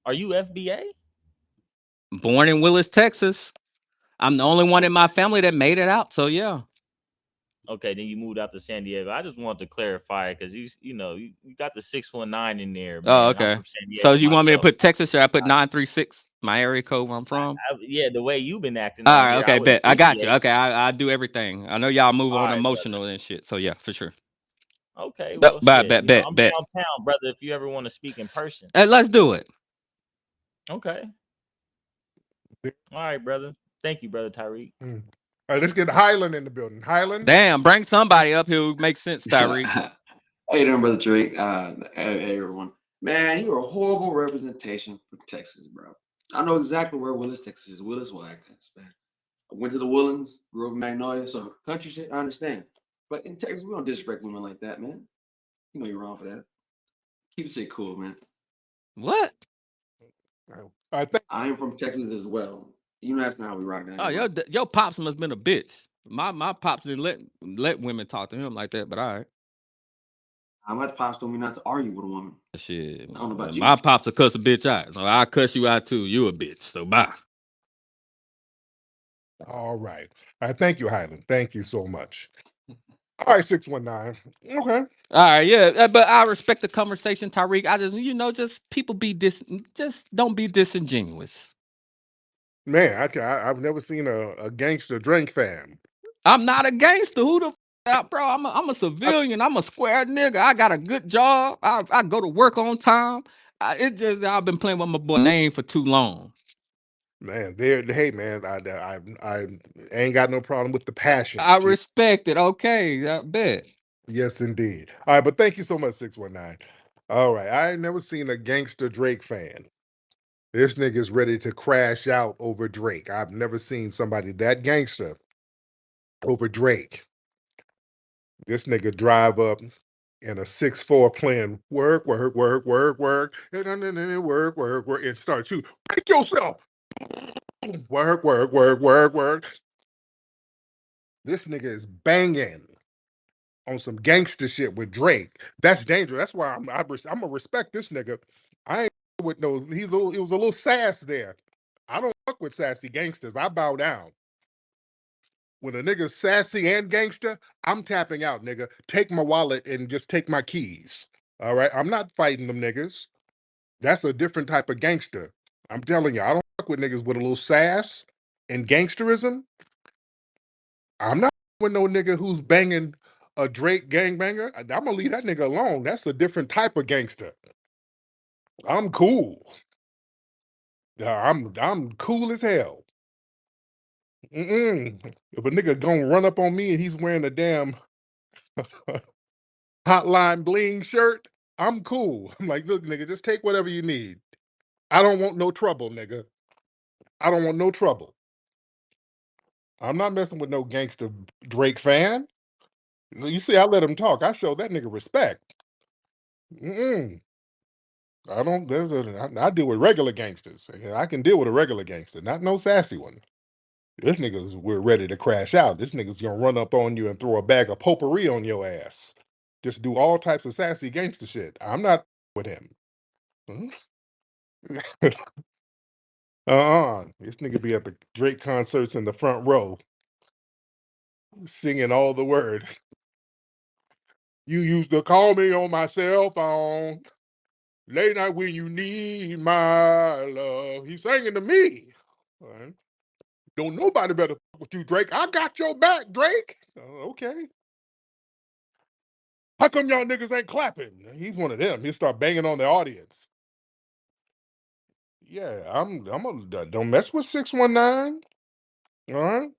Are you FBA? Born in Willis, Texas. I'm the only one in my family that made it out. So yeah. Okay, then you moved out to San Diego. I just want to clarify because you got the 619 in there, Oh, man. I'm okay. from San So Diego you want me to myself. put Texas or I put 936, my area code where I'm from? Yeah, the way you've been acting All on right, here, I okay, would bet. I got you. appreciate. Okay, I do everything. I know y'all move All on right, brother. emotional and shit. So yeah, for sure. Okay, Yep. well, Bet, shit. bet, bet, I'm bet. downtown, brother. If you ever want to speak in person. Hey, let's do it. Okay. All right, brother. Thank you, brother Tariq. All right, let's get Highland in the building. Highland. Damn, bring somebody up here who makes sense, Tariq. How you doing, brother Tariq? Hey, everyone. Man, you're a horrible representation for Texas, bro. I know exactly where Willis, Texas is. Willis, Watkins, man. I went to the Woodlands, grew up in Magnolia, so country shit, I understand. But in Texas, we don't disrespect women like that, man. You know you're wrong for that. Keep it shit cool, man. What? I am from Texas as well. You know that's not how we rock down Oh, here. your pops must have been a bitch. My pops didn't let women talk to him like that, but all right. My pops told me not to argue with a woman. Shit. I don't know about you. My pops will cuss a bitch out. So I'll cuss you out too. You a bitch. So bye. All right. Thank you, Highland. Thank you so much. All right, 619. Okay. All right, yeah. But I respect the conversation, Tariq. I just, just people just don't be disingenuous. Man, I've never seen a gangster drink fan. I'm not a gangster. Who the bro? I'm a civilian. I'm a square nigga. I got a good job. I go to work on time. I've been playing with my boy name for too long. Man, hey man, I ain't got no problem with the passion. I respect it. Okay, I bet. Yes, indeed. All right, but thank you so much, 619. All right, I ain't never seen a gangster Drake fan. This nigga's ready to crash out over Drake. I've never seen somebody that gangster over Drake. This nigga drive up in a 6'4" playing work, work, work, work, work, work, work, work, and start shooting. Break yourself. Work, work, work, work, work. This nigga is banging on some gangster shit with Drake. That's dangerous. That's why I'm gonna respect this nigga. I ain't with no. It was a little sass there. I don't fuck with sassy gangsters. I bow down. When a nigga's sassy and gangster, I'm tapping out, nigga. Take my wallet and just take my keys. All right, I'm not fighting them niggas. That's a different type of gangster. I'm telling you, I don't fuck with niggas with a little sass and gangsterism. I'm not with no nigga who's banging a Drake gangbanger. I'm gonna leave that nigga alone. That's a different type of gangster. I'm cool. I'm cool as hell. If a nigga gonna run up on me and he's wearing a damn Hotline Bling shirt, I'm cool. I'm like, look, nigga, just take whatever you need. I don't want no trouble, nigga. I don't want no trouble. I'm not messing with no gangster Drake fan. You see, I let him talk. I show that nigga respect. I don't. I deal with regular gangsters. I can deal with a regular gangster, not no sassy one. This nigga's we're ready to crash out. This nigga's gonna run up on you and throw a bag of potpourri on your ass. Just do all types of sassy gangster shit. I'm not with him. This nigga be at the Drake concerts in the front row, singing all the words. You used to call me on my cell phone late night when you need my love. He's singing to me. All right. Don't nobody better fuck with you, Drake. I got your back, Drake. Okay. How come y'all niggas ain't clapping? He's one of them. He'll start banging on the audience. Yeah, don't mess with 619. All right.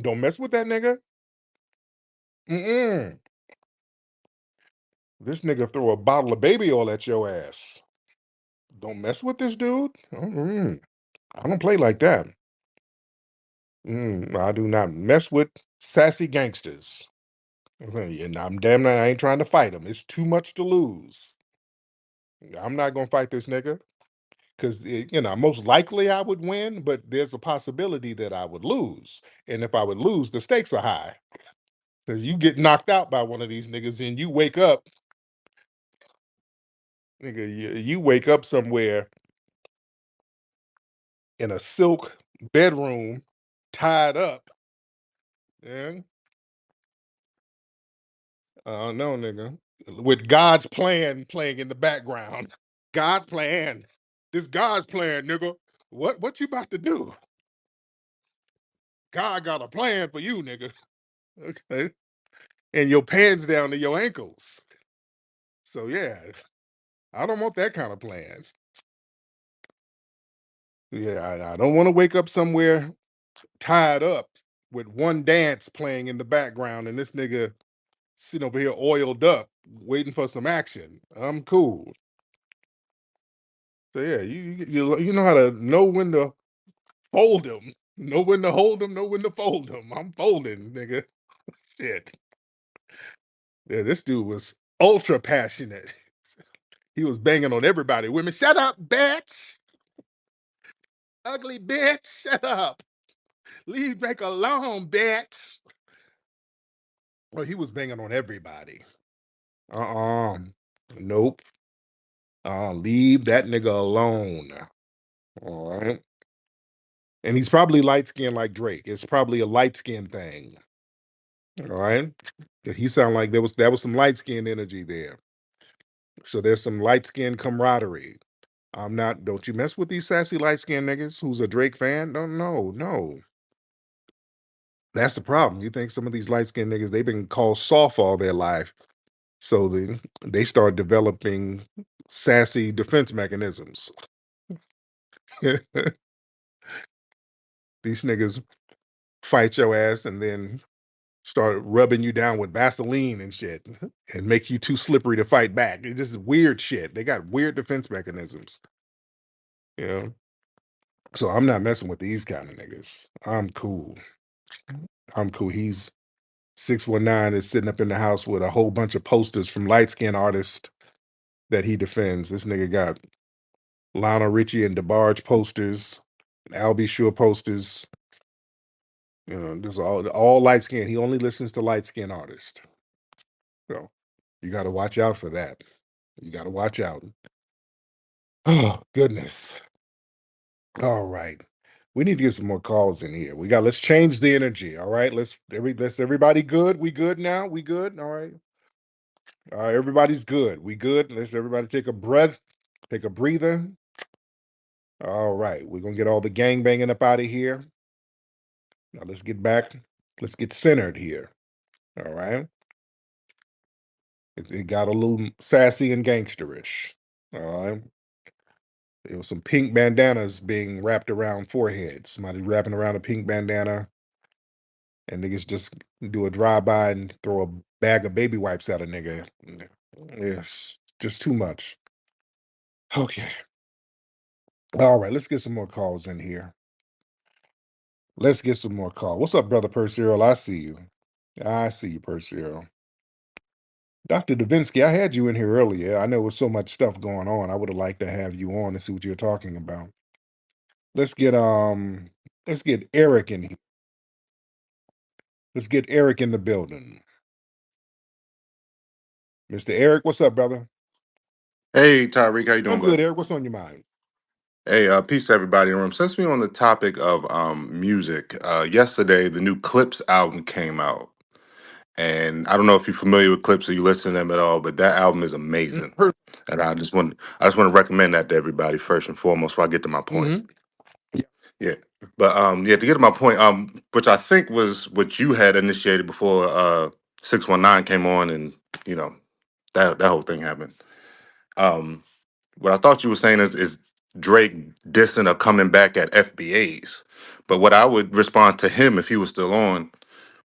Don't mess with that nigga. This nigga throw a bottle of baby oil at your ass. Don't mess with this dude. I don't play like that. I do not mess with sassy gangsters. And I'm damn not, I ain't trying to fight him. It's too much to lose. I'm not gonna fight this nigga because most likely I would win, but there's a possibility that I would lose. And if I would lose, the stakes are high. Because you get knocked out by one of these niggas and you wake up, nigga, you wake up somewhere in a silk bedroom, tied up. Yeah. No, nigga. With God's plan playing in the background. God's plan. This God's plan, nigga. What you about to do? God got a plan for you, nigga. Okay. And your pants down to your ankles. So yeah, I don't want that kind of plan. Yeah, I don't want to wake up somewhere tied up with one dance playing in the background and this nigga sitting over here oiled up waiting for some action. I'm cool. So yeah, you know how to know when to fold them, know when to hold them, know when to fold them. I'm folding, nigga. Shit. Yeah, this dude was ultra passionate. He was banging on everybody. Women, shut up, bitch. Ugly bitch, shut up. Leave Drake alone, bitch. Well, he was banging on everybody. Uh-uh. Nope. Leave that nigga alone. All right. And he's probably light skinned like Drake. It's probably a light skin thing. All right. He sounded like that was some light skin energy there. So there's some light skin camaraderie. Don't you mess with these sassy light skinned niggas who's a Drake fan? No. That's the problem. You think some of these light skinned niggas, they've been called soft all their life. So they start developing sassy defense mechanisms. These niggas fight your ass and then start rubbing you down with Vaseline and shit and make you too slippery to fight back. It's just weird shit. They got weird defense mechanisms. You know? So I'm not messing with these kind of niggas. I'm cool. I'm cool. He's 619 is sitting up in the house with a whole bunch of posters from light skinned artists that he defends. This nigga got Lionel Richie and DeBarge posters, Albie Shore posters. You know, this all light skin. He only listens to light skin artists. So you got to watch out for that. You got to watch out. Oh goodness. All right. We need to get some more calls in here. Let's change the energy. All right. Let's everybody good. We good now? We good? All right. All right, everybody's good. We good. Let's everybody take a breath, take a breather. All right. We're gonna get all the gang banging up out of here. Now let's get back. Let's get centered here. All right. It got a little sassy and gangsterish. All right. There was some pink bandanas being wrapped around foreheads. Somebody wrapping around a pink bandana, and niggas just do a drive-by and throw a bag of baby wipes at a nigga. Yes, just too much. Okay. All right, let's get some more calls in here. Let's get some more calls. What's up, brother Percero? I see you. I see you, Percero. Dr. Davinsky, I had you in here earlier. I know with so much stuff going on, I would have liked to have you on and see what you're talking about. Let's get Eric in here. Let's get Eric in the building. Mr. Eric, what's up, brother? Hey, Tariq, how you I'm doing, good, bud? Eric. What's on your mind? Hey, peace to everybody in the room. Since we're on the topic of music, yesterday the new Clips album came out, and I don't know if you're familiar with Clips or you listen to them at all, but that album is amazing, and I just want to recommend that to everybody first and foremost before I get to my point. Mm-hmm. Yeah, but yeah, to get to my point, which I think was what you had initiated before 619 came on, and you know that whole thing happened. Um, What I thought you were saying is Drake dissing or coming back at FBAs. But what I would respond to him if he was still on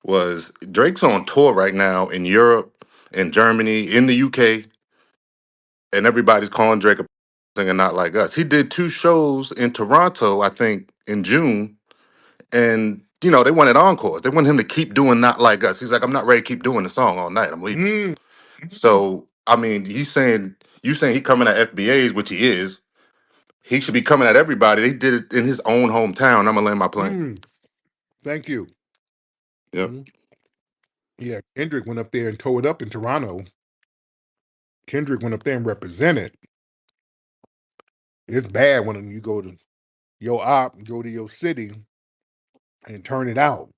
was Drake's on tour right now in Europe, in Germany, in the UK, and everybody's calling Drake a singer not like us. He did 2 shows in Toronto, I think, in June, and they wanted encores. They want him to keep doing not like us. He's like, I'm not ready to keep doing the song all night. I'm leaving. Mm-hmm. So I mean, you saying he coming at FBAs, which he is. He should be coming at everybody. They did it in his own hometown. I'm gonna land my plane. Thank you. Yep. Mhm. Yeah, Kendrick went up there and tore it up in Toronto. Kendrick went up there and represented. It's bad when you go to your go to your city and turn it out.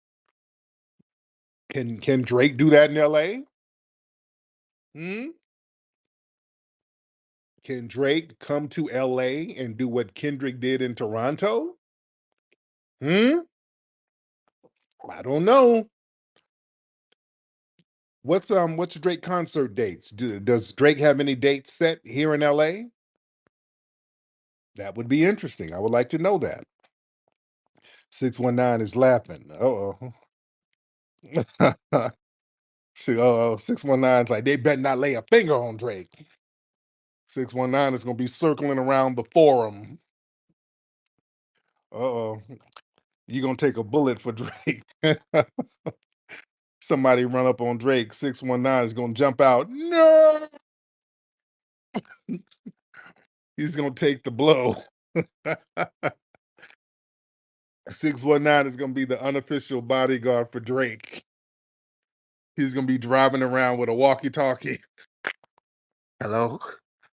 Can Drake do that in LA? Hmm? Can Drake come to LA and do what Kendrick did in Toronto? Hmm? I don't know. What's Drake concert dates? Does Drake have any dates set here in LA? That would be interesting. I would like to know that. 619 is laughing. Uh-oh. Oh, 619 is like, they better not lay a finger on Drake. 619 is going to be circling around the forum. Uh-oh. You're going to take a bullet for Drake. Somebody run up on Drake. 619 is going to jump out. No! He's going to take the blow. 619 is going to be the unofficial bodyguard for Drake. He's going to be driving around with a walkie-talkie. Hello?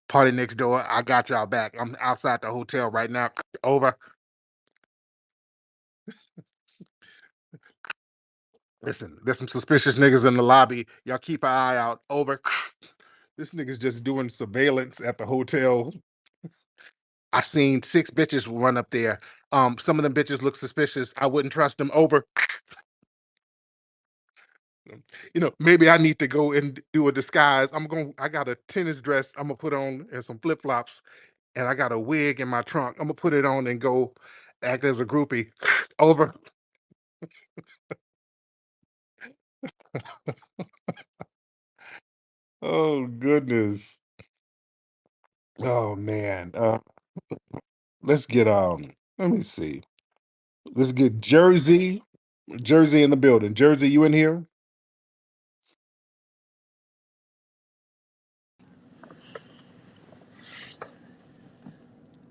Party next door. I got y'all back. I'm outside the hotel right now. Over. Listen, there's some suspicious niggas in the lobby. Y'all keep an eye out. Over. This nigga's just doing surveillance at the hotel. I seen 6 bitches run up there. Some of them bitches look suspicious. I wouldn't trust them. Over. Maybe I need to go and do a disguise. I got a tennis dress I'm gonna put on and some flip-flops, and I got a wig in my trunk. I'm gonna put it on and go act as a groupie. Over. Oh goodness. Oh man. Let's get let me see. Let's get Jersey. Jersey in the building. Jersey, you in here?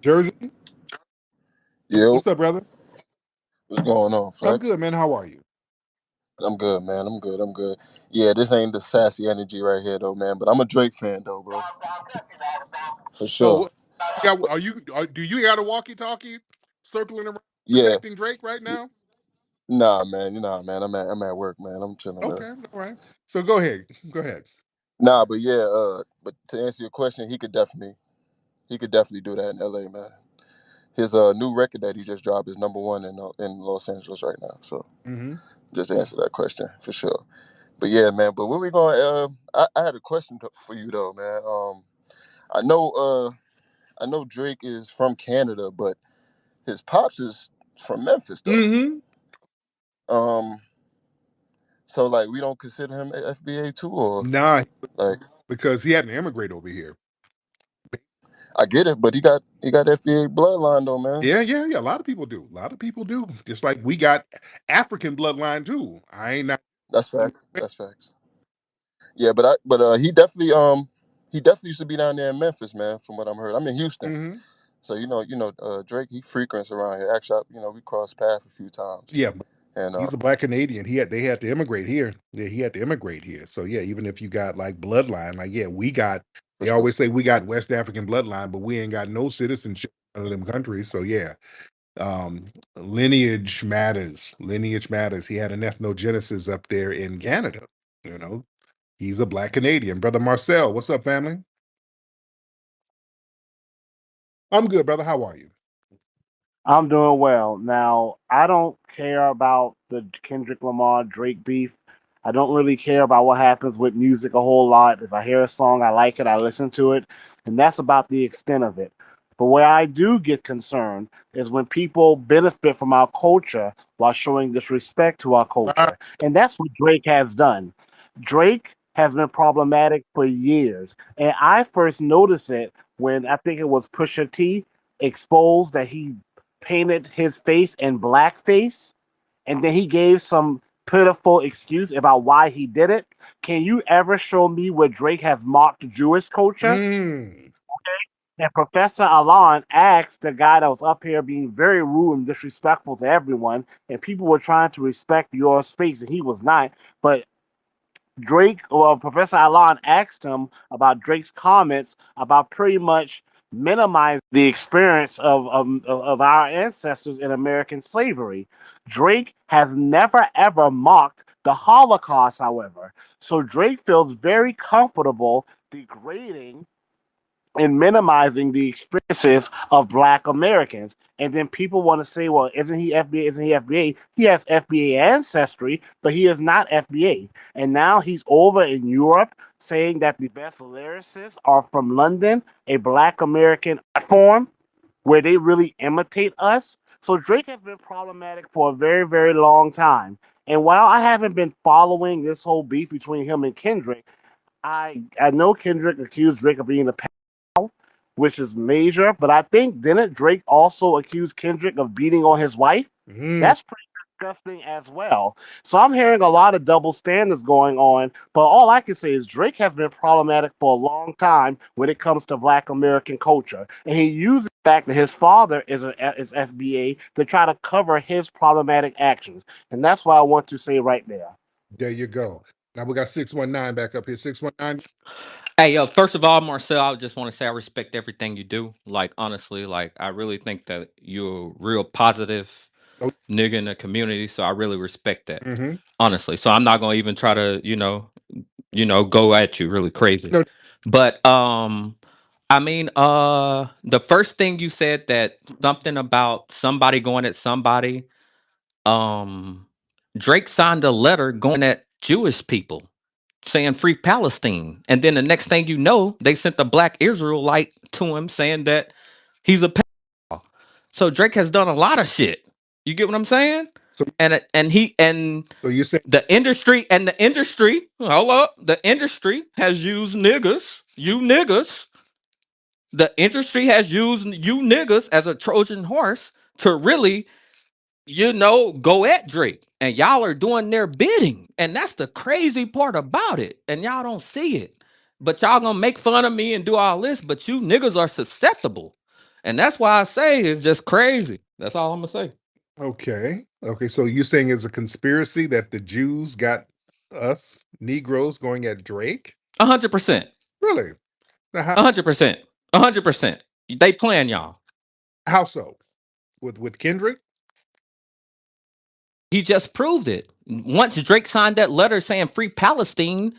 Jersey? Yo, What's up, brother? what's going on, I'm Flex? good, man. How are you? I'm good, man. I'm good. I'm good. Yeah, this ain't the sassy energy right here, though, man. But I'm a Drake fan, though, bro, for Oh, sure. do you got a walkie-talkie circling around Yeah, protecting Drake right now? nah, man. I'm at work, man. I'm chilling, man. Okay, all right. So go ahead. Go ahead. Nah, but yeah, but to answer your question, he could definitely do that in LA, man. His new record that he just dropped is #1 in Los Angeles right now. So Mm-hmm. just to answer that question for sure. But yeah, man. But where we going? I had a question for you though, man. I know I know Drake is from Canada, but his pops is from Memphis though. Mm-hmm. Um, so like we don't consider him a FBA too, or Nah, like because he had to immigrate over here. I get it, but he got FBA bloodline though, man. Yeah. A lot of people do. A lot of people do. Just like we got African bloodline too. I ain't not. That's facts. That's facts. Yeah, but he definitely used to be down there in Memphis, man. From what I'm heard, I'm in Houston, Mm-hmm. so Drake he frequents around here. Actually, we crossed paths a few times, Yeah, but and he's a black Canadian. They had to immigrate here. Yeah, he had to immigrate here. So yeah, even if you got like bloodline, like yeah, we got. for They sure. always say we got West African bloodline, but we ain't got no citizenship in them countries. So yeah, lineage matters. Lineage matters. He had an ethnogenesis up there in Canada. You know, he's a black Canadian. Brother Marcel, what's up, family? I'm good, brother. How are you? I'm doing well. Now, I don't care about the Kendrick Lamar Drake beef. I don't really care about what happens with music a whole lot. If I hear a song, I like it, I listen to it, and that's about the extent of it. But where I do get concerned is when people benefit from our culture while showing disrespect to our Ah, culture. And that's what Drake has done. Drake has been problematic for years. And I first noticed it when I think it was Pusha T exposed that he painted his face in blackface, and then he gave some pitiful excuse about why he did it. Can you ever show me where Drake has mocked Jewish culture? mm, And Professor Allan asked the guy that was up here being very rude and disrespectful to everyone, and people were trying to respect your space, and he was not. But Professor Alon asked him about Drake's comments about pretty much minimizing the experience of our ancestors in American slavery. Drake has never ever mocked the Holocaust, however. So Drake feels very comfortable degrading and minimizing the experiences of Black Americans. And then people want to say, well, isn't he FBA? Isn't he FBA? He has FBA ancestry, but he is not FBA. And now he's over in Europe saying that the best lyricists are from London, a Black American art form, where they really imitate us. So Drake has been problematic for a very, very long time. And while I haven't been following this whole beef between him and Kendrick, I know Kendrick accused Drake of being a pedophile, which is major. But I think didn't Drake also accuse Kendrick of beating on his wife? Mm, That's pretty disgusting as well. So I'm hearing a lot of double standards going on. But all I can say is Drake has been problematic for a long time when it comes to Black American culture, and he uses the fact that his father is FBA to try to cover his problematic actions. And that's what I want to say right there. there you go. Now we got 619 back up here. 619. Hey, first of all, Marcel, I just want to say I respect everything you do. Like, honestly, like, I really think that you're a real positive Oh, nigga in the community. So I really respect that, mm-hmm. honestly. So I'm not going to even try to, go at you really crazy. No, But, I mean, the first thing you said that something about somebody going at somebody, um, Drake signed a letter going at Jewish people saying free Palestine. And then the next thing you know, they sent the black Israelite to him saying that he's a pedophile. So Drake has done a lot of shit. You get what I'm saying? so, And so you're saying, hold up, the industry has used niggas, you niggas. The industry has used you niggas as a Trojan horse to really go at Drake. And y'all are doing their bidding. And that's the crazy part about it. And y'all don't see it. But y'all gonna make fun of me and do all this, but you niggas are susceptible. And that's why I say it's just crazy. That's all I'm gonna say. okay. Okay. So you're saying it's a conspiracy that the Jews got us Negroes going at Drake? 100%. Really? Now, 100%. 100%. They plan y'all. how so? With Kendrick? He just proved it. Once Drake signed that letter saying free Palestine,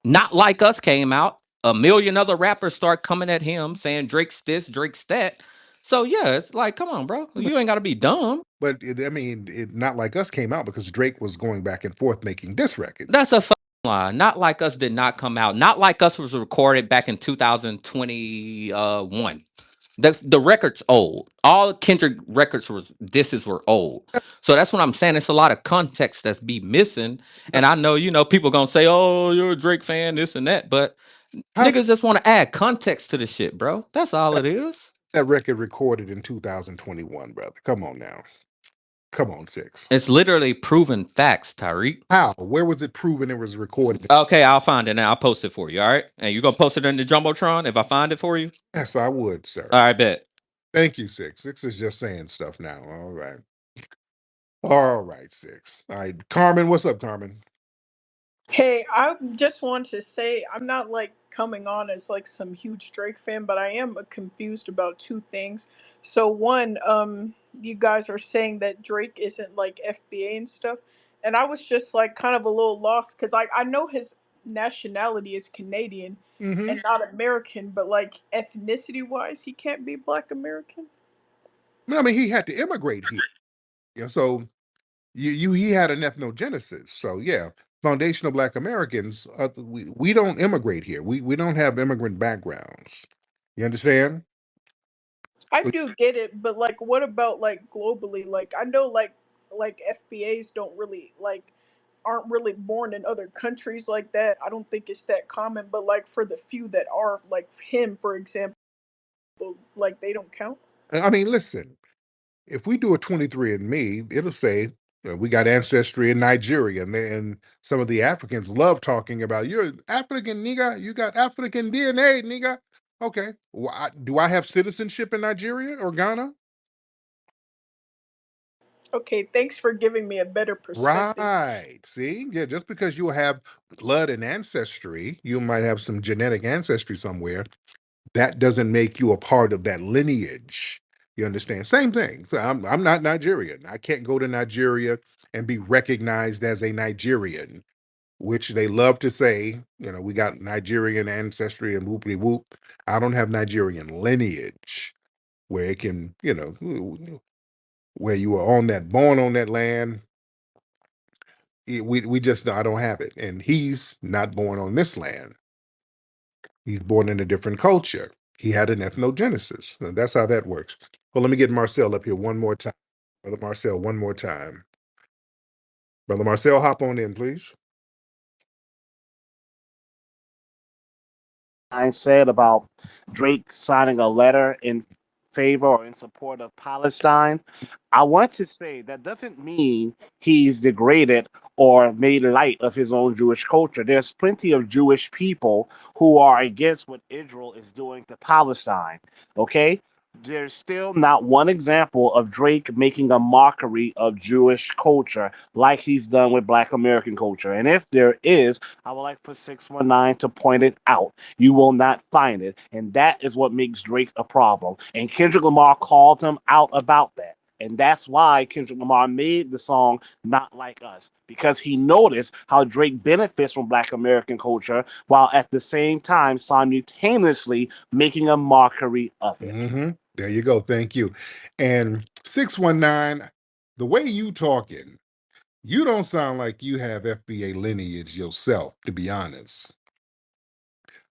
Not Like Us came out. A million other rappers start coming at him saying Drake's this, Drake's that. So yeah, it's like, come on, bro. You ain't gotta be dumb. But Not Like Us came out because Drake was going back and forth making diss records. That's a fucking lie. Not Like Us did not come out. Not Like Us was recorded back in 2021. The record's old. All Kendrick records disses were old. So that's what I'm saying. It's a lot of context that's be missing. And I know, people gonna say, oh, you're a Drake fan, this and that. But How niggas just want to add context to the shit, bro. That's all it is. that record recorded in 2021, brother? Come on now. Come on, Six. It's literally proven facts, Tariq. How? Where was it proven it was recorded? Okay, I'll find it now. I'll post it for you. All right. And you gonna post it in the Jumbotron if I find it for you? Yes, I would, sir. All right, bet. Thank you, Six. Six is just saying stuff now. All right. All right, Six. All right. Carmen, what's up, Carmen? Hey, I just want to say I'm not like coming on as like some huge Drake fan, but I am confused about two things. So one, you guys are saying that Drake isn't like FBA and stuff, and I was just like kind of a little lost because I know his nationality is Canadian Mm-hmm. and not American, but like ethnicity wise, he can't be Black American. I mean, he had to immigrate here. Yeah, so he had an ethnogenesis. So yeah, foundational Black Americans, we don't immigrate here. We don't have immigrant backgrounds. You understand? I do get it, but like, what about like globally? Like, I know like FBAs don't really like aren't really born in other countries like that. I don't think it's that common, but like for the few that are, like him, for example, like they don't count. I mean, listen, if we do a 23andMe, it'll say we got ancestry in Nigeria, and some of the Africans love talking about you're African, nigga. You got African DNA, nigga. Okay, do I have citizenship in Nigeria or Ghana? Okay, thanks for giving me a better perspective. Right. See, yeah, just because you have blood and ancestry, you might have some genetic ancestry somewhere. That doesn't make you a part of that lineage. You understand? Same thing. So I'm not Nigerian. I can't go to Nigeria and be recognized as a Nigerian, which they love to say, we got Nigerian ancestry and whoopity whoop. I don't have Nigerian lineage where it can, where you were born on that land. We just, I don't have it. And he's not born on this land. He's born in a different culture. He had an ethnogenesis. So that's how that works. Well, let me get Marcel up here one more time. Brother Marcel, one more time. Brother Marcel, hop on in, please. I said about Drake signing a letter in favor or in support of Palestine. I want to say that doesn't mean he's degraded or made light of his own Jewish culture. There's plenty of Jewish people who are against what Israel is doing to Palestine. Okay? There's still not one example of Drake making a mockery of Jewish culture like he's done with Black American culture. And if there is, I would like for 619 to point it out. You will not find it. And that is what makes Drake a problem. And Kendrick Lamar called him out about that. And that's why Kendrick Lamar made the song Not Like Us, because he noticed how Drake benefits from Black American culture while at the same time simultaneously making a mockery of it. Mm-hmm. There you go. Thank you. And 619, the way you talking, you don't sound like you have FBA lineage yourself, to be honest.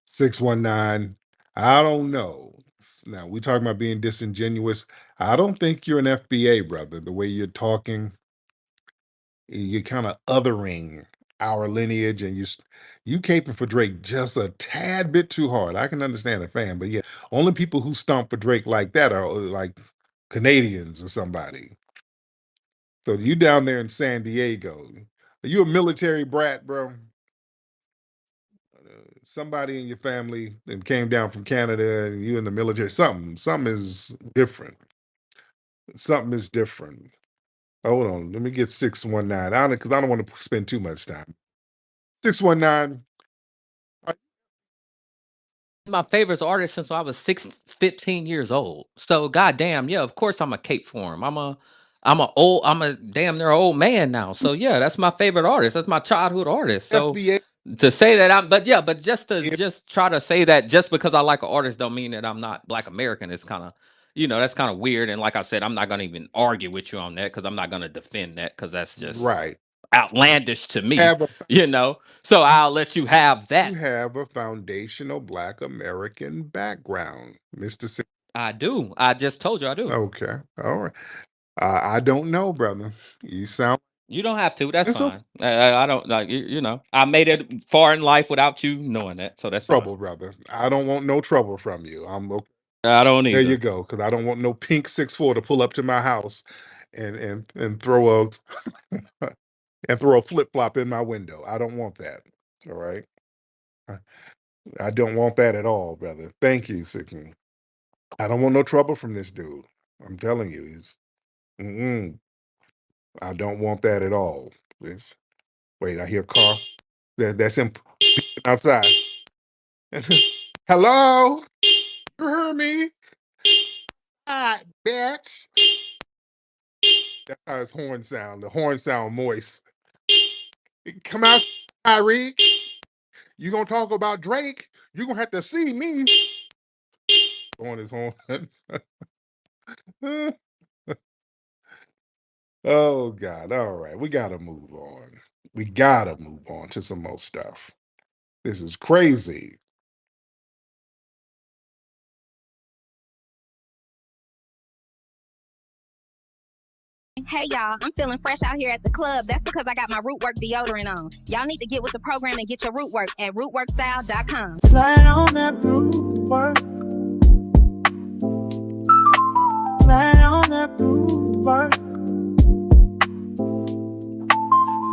619, I don't know. Now, we're talking about being disingenuous. I don't think you're an FBA, brother. The way you're talking, you're kind of othering our lineage, and you caping for Drake just a tad bit too hard. I can understand a fan, but yeah, only people who stomp for Drake like that are like Canadians or somebody. So you down there in San Diego, are you a military brat, bro? Somebody in your family that came down from Canada and you in the military, something is different. Something is different. Hold on, let me get 619. Because I don't want to spend too much time. 619. My favorite artist since I was 15 years old. So goddamn, yeah, of course I'm a cape for him. I'm a damn near old man now. So yeah, that's my favorite artist. That's my childhood artist. So FBA. to say that but just to just try to say that just because I like an artist don't mean that I'm not Black American is kind of, that's kind of weird. And like I said, I'm not gonna even argue with you on that because I'm not gonna defend that because that's just Right. outlandish to me, So I'll let you have that. You have a foundational Black American background, Mr. I do. I just told you I do. Okay. All right. I don't know, brother. You sound. You don't have to. That's It's okay. fine. I don't like I made it far in life without you knowing that, so that's fine. Trouble, brother. I don't want no trouble from you. I'm okay. I don't either. There you go. Because I don't want no pink 6'4" to pull up to my house and throw a and throw a flip flop in my window. I don't want that. All right. I don't want that at all, brother. Thank you, 16. I don't want no trouble from this dude. I'm telling you, I don't want that at all. Wait, I hear a car. That's him outside. Hello? You heard me? Bitch. That's how his horn sound. The horn sound moist. Come out, Tariq. You gonna talk about Drake? You gonna have to see me on his horn. Oh God! All right, we gotta move on. We gotta move on to some more stuff. This is crazy. Hey y'all, I'm feeling fresh out here at the club. That's because I got my Root Work deodorant on. Y'all need to get with the program and get your root work at rootworkstyle.com. Slide on that root work. Slide on that root work.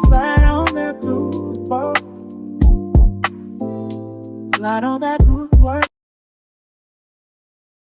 Slide on that root work. Slide on that root work.